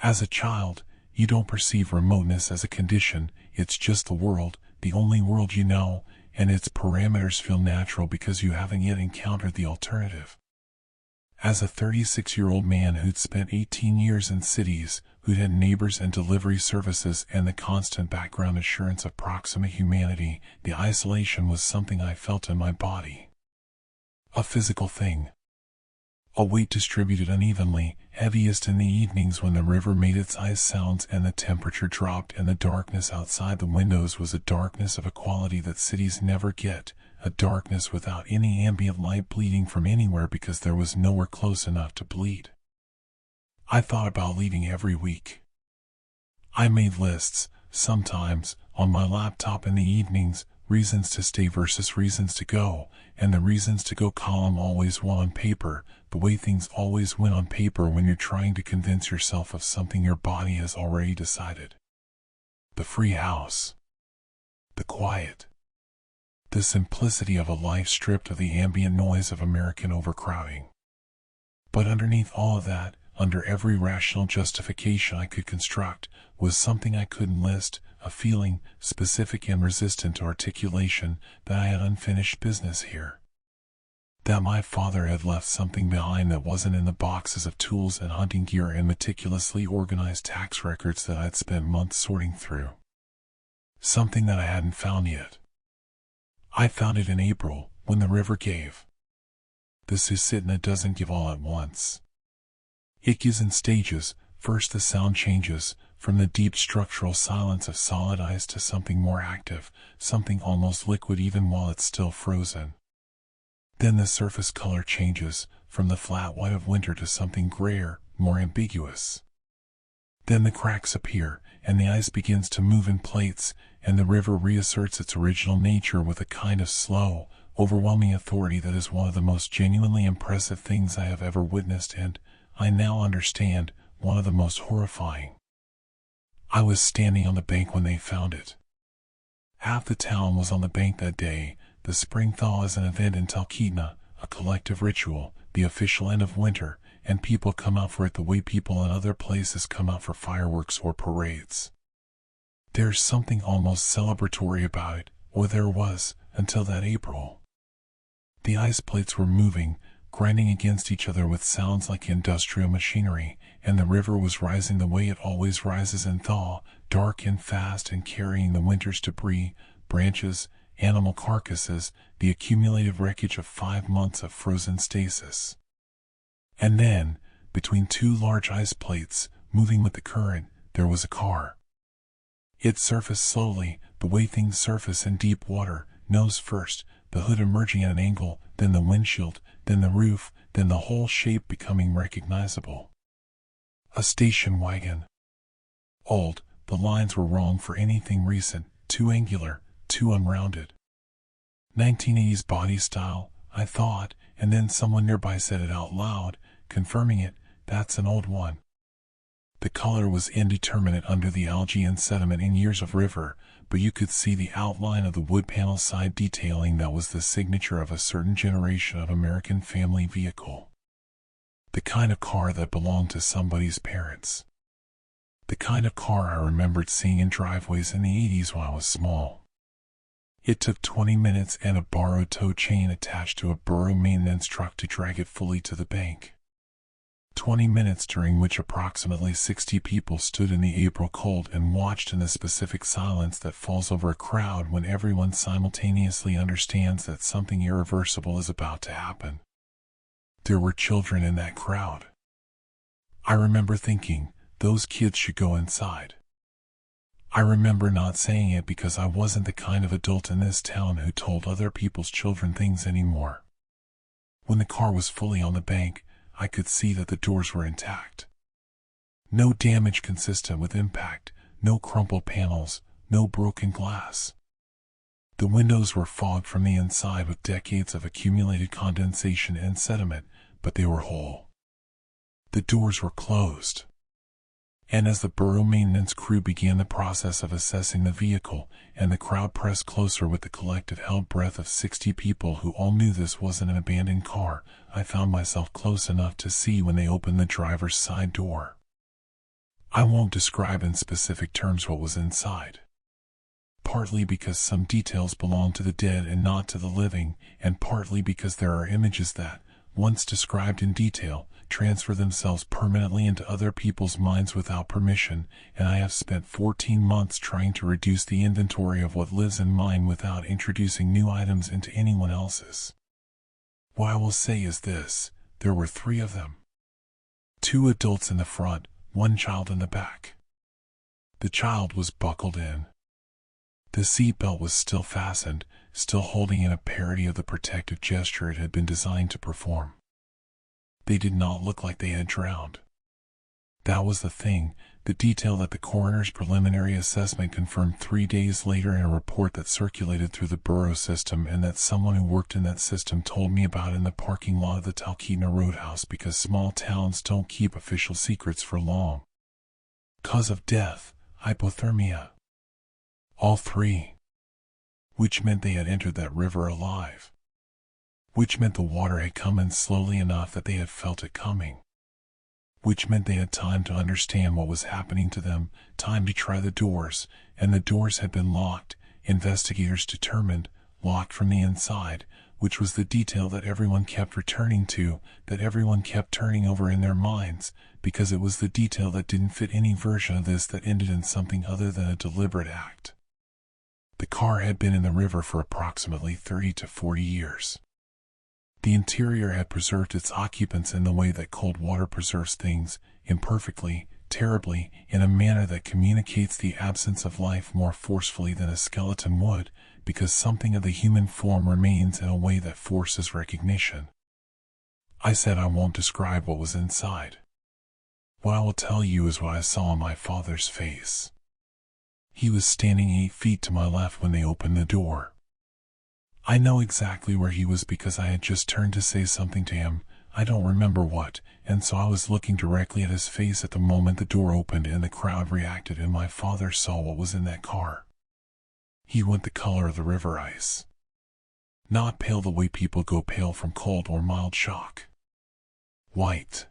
As a child, you don't perceive remoteness as a condition, it's just the world, the only world you know, and its parameters feel natural because you haven't yet encountered the alternative. As a 36-year-old man who'd spent 18 years in cities, who'd had neighbors and delivery services and the constant background assurance of proximate humanity, the isolation was something I felt in my body. A physical thing. A weight distributed unevenly, heaviest in the evenings when the river made its ice sounds and the temperature dropped, and the darkness outside the windows was a darkness of a quality that cities never get, a darkness without any ambient light bleeding from anywhere because there was nowhere close enough to bleed. I thought about leaving every week. I made lists, sometimes, on my laptop in the evenings, reasons to stay versus reasons to go, and the reasons to go column always won on paper, the way things always win on paper when you're trying to convince yourself of something your body has already decided. The free house. The quiet. The simplicity of a life stripped of the ambient noise of American overcrowding. But underneath all of that, under every rational justification I could construct, was something I couldn't list, a feeling, specific and resistant to articulation, that I had unfinished business here. That my father had left something behind that wasn't in the boxes of tools and hunting gear and meticulously organized tax records that I'd spent months sorting through. Something that I hadn't found yet. I found it in April, when the river gave. The Susitna doesn't give all at once. It gives in stages. First the sound changes, from the deep structural silence of solid ice to something more active, something almost liquid even while it's still frozen. Then the surface color changes, from the flat white of winter to something grayer, more ambiguous. Then the cracks appear, and the ice begins to move in plates, and the river reasserts its original nature with a kind of slow, overwhelming authority that is one of the most genuinely impressive things I have ever witnessed and, I now understand, one of the most horrifying. I was standing on the bank when they found it. Half the town was on the bank that day. The spring thaw is an event in Talkeetna, a collective ritual, the official end of winter, and people come out for it the way people in other places come out for fireworks or parades. There's something almost celebratory about it, or there was, until that April. The ice plates were moving, grinding against each other with sounds like industrial machinery, and the river was rising the way it always rises in thaw, dark and fast and carrying the winter's debris, branches, animal carcasses, the accumulative wreckage of 5 months of frozen stasis. And then, between two large ice plates, moving with the current, there was a car. It surfaced slowly, the way things surface in deep water, nose first, the hood emerging at an angle, then the windshield, then the roof, then the whole shape becoming recognizable. A station wagon. Old, the lines were wrong for anything recent, too angular, too unrounded. 1980s body style, I thought, and then someone nearby said it out loud, confirming it, that's an old one. The color was indeterminate under the algae and sediment in years of river, but you could see the outline of the wood panel side detailing that was the signature of a certain generation of American family vehicle. The kind of car that belonged to somebody's parents. The kind of car I remembered seeing in driveways in the 80s when I was small. It took 20 minutes and a borrowed tow chain attached to a borough maintenance truck to drag it fully to the bank. 20 minutes during which approximately 60 people stood in the April cold and watched in the specific silence that falls over a crowd when everyone simultaneously understands that something irreversible is about to happen. There were children in that crowd. I remember thinking, those kids should go inside. I remember not saying it because I wasn't the kind of adult in this town who told other people's children things anymore. When the car was fully on the bank, I could see that the doors were intact. No damage consistent with impact, no crumpled panels, no broken glass. The windows were fogged from the inside with decades of accumulated condensation and sediment, but they were whole. The doors were closed. And as the borough maintenance crew began the process of assessing the vehicle, and the crowd pressed closer with the collective held breath of 60 people who all knew this wasn't an abandoned car, I found myself close enough to see when they opened the driver's side door. I won't describe in specific terms what was inside. Partly because some details belong to the dead and not to the living, and partly because there are images that, once described in detail, transfer themselves permanently into other people's minds without permission, and I have spent 14 months trying to reduce the inventory of what lives in mine without introducing new items into anyone else's. What I will say is this, there were 3 of them. 2 adults in the front, 1 child in the back. The child was buckled in. The seatbelt was still fastened, still holding in a parody of the protective gesture it had been designed to perform. They did not look like they had drowned. That was the thing, the detail that the coroner's preliminary assessment confirmed 3 days later in a report that circulated through the borough system and that someone who worked in that system told me about in the parking lot of the Talkeetna Roadhouse because small towns don't keep official secrets for long. Cause of death, hypothermia. All 3. Which meant they had entered that river alive. Which meant the water had come in slowly enough that they had felt it coming. Which meant they had time to understand what was happening to them, time to try the doors, and the doors had been locked, investigators determined, locked from the inside, which was the detail that everyone kept returning to, that everyone kept turning over in their minds, because it was the detail that didn't fit any version of this that ended in something other than a deliberate act. The car had been in the river for approximately 30 to 40 years. The interior had preserved its occupants in the way that cold water preserves things, imperfectly, terribly, in a manner that communicates the absence of life more forcefully than a skeleton would, because something of the human form remains in a way that forces recognition. I said I won't describe what was inside. What I will tell you is what I saw on my father's face. He was standing 8 feet to my left when they opened the door. I know exactly where he was because I had just turned to say something to him, I don't remember what, and so I was looking directly at his face at the moment the door opened and the crowd reacted and my father saw what was in that car. He went the color of the river ice. Not pale the way people go pale from cold or mild shock. White.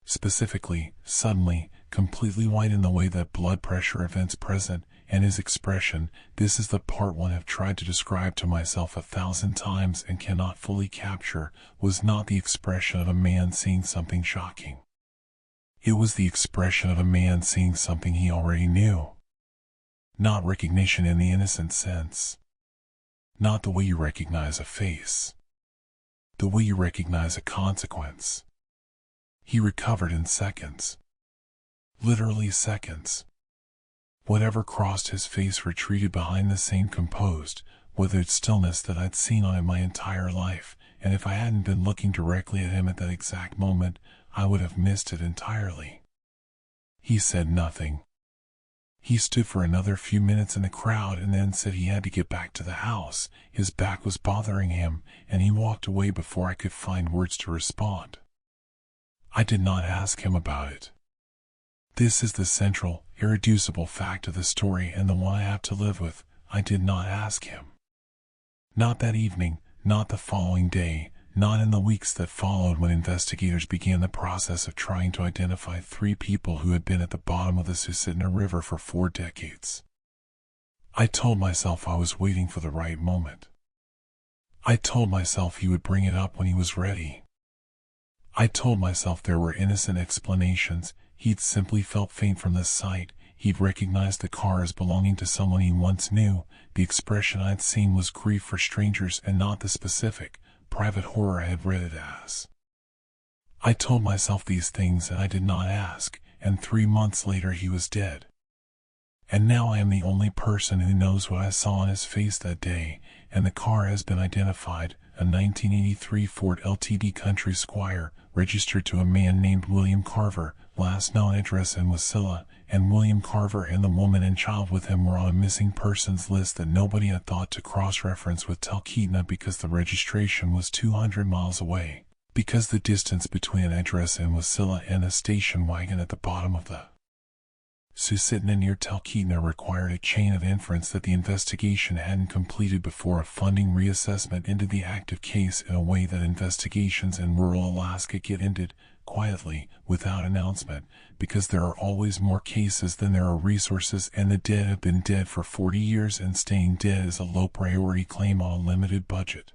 Specifically, suddenly, completely white in the way that blood pressure events present, and his expression, this is the part one have tried to describe to myself 1,000 times and cannot fully capture, was not the expression of a man seeing something shocking. It was the expression of a man seeing something he already knew. Not recognition in the innocent sense. Not the way you recognize a face. The way you recognize a consequence. He recovered in seconds. Literally seconds. Whatever crossed his face retreated behind the same composed, withered stillness that I'd seen on it my entire life, and if I hadn't been looking directly at him at that exact moment, I would have missed it entirely. He said nothing. He stood for another few minutes in the crowd and then said he had to get back to the house, his back was bothering him, and he walked away before I could find words to respond. I did not ask him about it. This is the central, irreducible fact of the story and the one I have to live with. I did not ask him. Not that evening, not the following day, not in the weeks that followed when investigators began the process of trying to identify 3 people who had been at the bottom of the Susitna River for 4 decades. I told myself I was waiting for the right moment. I told myself he would bring it up when he was ready. I told myself there were innocent explanations. He'd simply felt faint from the sight. He'd recognized the car as belonging to someone he once knew. The expression I'd seen was grief for strangers and not the specific, private horror I had read it as. I told myself these things and I did not ask, and 3 months later he was dead. And now I am the only person who knows what I saw on his face that day, and the car has been identified, a 1983 Ford Ltd Country Squire, registered to a man named William Carver, last known address in Wasilla, and William Carver and the woman and child with him were on a missing persons list that nobody had thought to cross-reference with Talkeetna because the registration was 200 miles away, because the distance between an address in Wasilla and a station wagon at the bottom of the Susitna near Talkeetna required a chain of inference that the investigation hadn't completed before a funding reassessment into the active case in a way that investigations in rural Alaska get ended, quietly, without announcement, because there are always more cases than there are resources and the dead have been dead for 40 years and staying dead is a low priority claim on a limited budget.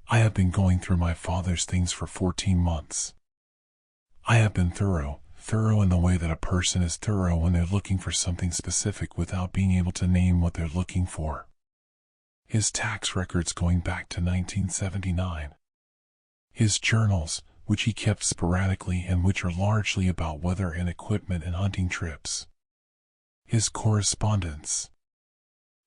I have been going through my father's things for 14 months. I have been thorough in the way that a person is thorough when they're looking for something specific without being able to name what they're looking for. His tax records going back to 1979. His journals, which he kept sporadically and which are largely about weather and equipment and hunting trips. His correspondence.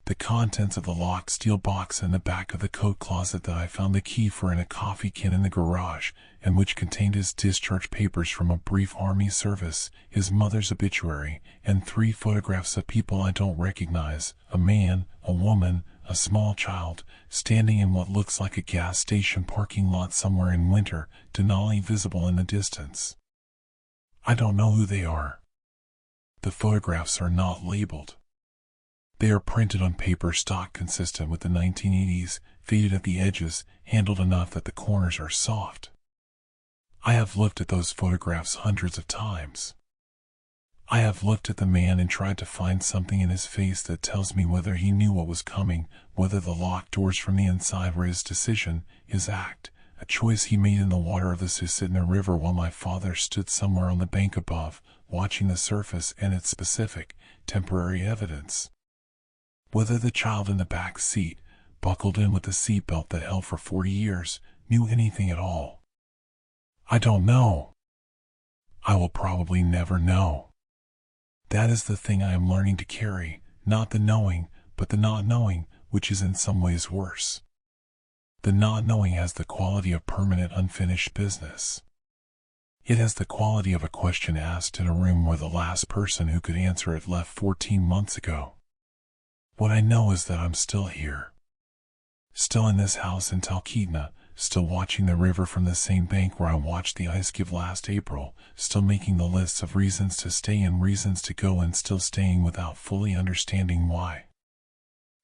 The contents of the locked steel box in the back of the coat closet that I found the key for in a coffee can in the garage, and which contained his discharge papers from a brief army service, his mother's obituary, and 3 photographs of people I don't recognize, a man, a woman, a small child, standing in what looks like a gas station parking lot somewhere in winter, Denali visible in the distance. I don't know who they are. The photographs are not labeled. They are printed on paper stock consistent with the 1980s, faded at the edges, handled enough that the corners are soft. I have looked at those photographs hundreds of times. I have looked at the man and tried to find something in his face that tells me whether he knew what was coming, whether the locked doors from the inside were his decision, his act, a choice he made in the water of the Susitna River while my father stood somewhere on the bank above, watching the surface and its specific, temporary evidence. Whether the child in the back seat, buckled in with the seatbelt that held for 40 years, knew anything at all. I don't know. I will probably never know. That is the thing I am learning to carry, not the knowing, but the not knowing, which is in some ways worse. The not knowing has the quality of permanent unfinished business. It has the quality of a question asked in a room where the last person who could answer it left 14 months ago. What I know is that I'm still here. Still in this house in Talkeetna, still watching the river from the same bank where I watched the ice give last April, still making the lists of reasons to stay and reasons to go and still staying without fully understanding why.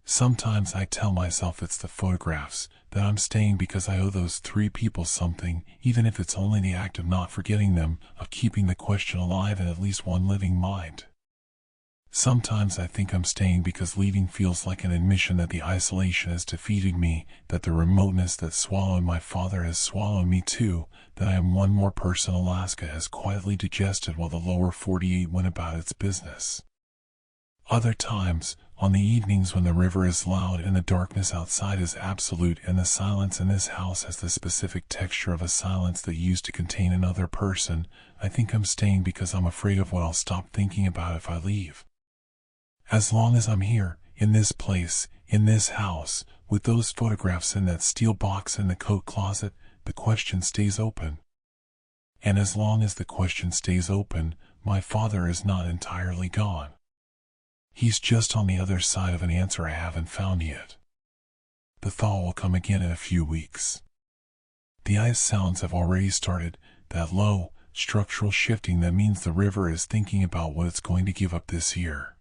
Sometimes I tell myself it's the photographs, that I'm staying because I owe those 3 people something, even if it's only the act of not forgetting them, of keeping the question alive in at least one living mind. Sometimes I think I'm staying because leaving feels like an admission that the isolation has defeated me, that the remoteness that swallowed my father has swallowed me too, that I am one more person Alaska has quietly digested while the lower 48 went about its business. Other times, on the evenings when the river is loud and the darkness outside is absolute and the silence in this house has the specific texture of a silence that used to contain another person, I think I'm staying because I'm afraid of what I'll stop thinking about if I leave. As long as I'm here, in this place, in this house, with those photographs in that steel box in the coat closet, the question stays open. And as long as the question stays open, my father is not entirely gone. He's just on the other side of an answer I haven't found yet. The thaw will come again in a few weeks. The ice sounds have already started, that low, structural shifting that means the river is thinking about what it's going to give up this year.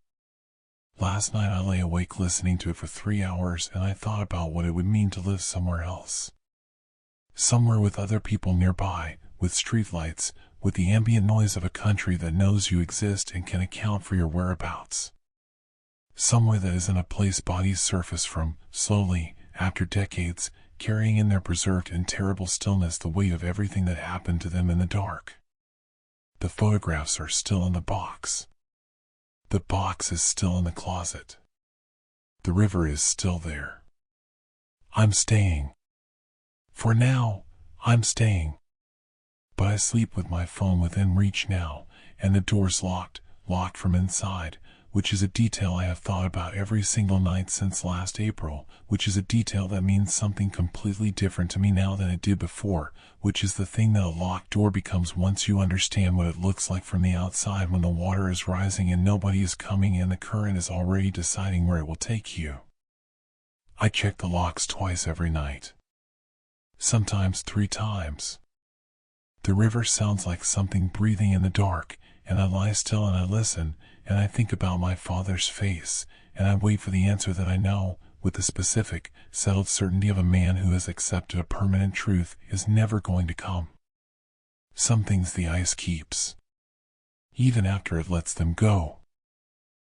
Last night I lay awake listening to it for 3 hours and I thought about what it would mean to live somewhere else. Somewhere with other people nearby, with streetlights, with the ambient noise of a country that knows you exist and can account for your whereabouts. Somewhere that isn't a place bodies surface from, slowly, after decades, carrying in their preserved and terrible stillness the weight of everything that happened to them in the dark. The photographs are still in the box. The box is still in the closet. The river is still there. I'm staying. For now, I'm staying. But I sleep with my phone within reach now, and the door's locked from inside, which is a detail I have thought about every single night since last April, which is a detail that means something completely different to me now than it did before, which is the thing that a locked door becomes once you understand what it looks like from the outside when the water is rising and nobody is coming and the current is already deciding where it will take you. I check the locks twice every night. Sometimes 3 times. The river sounds like something breathing in the dark, and I lie still and I listen, and I think about my father's face, and I wait for the answer that I know, with the specific, settled certainty of a man who has accepted a permanent truth, is never going to come. Some things the ice keeps, even after it lets them go.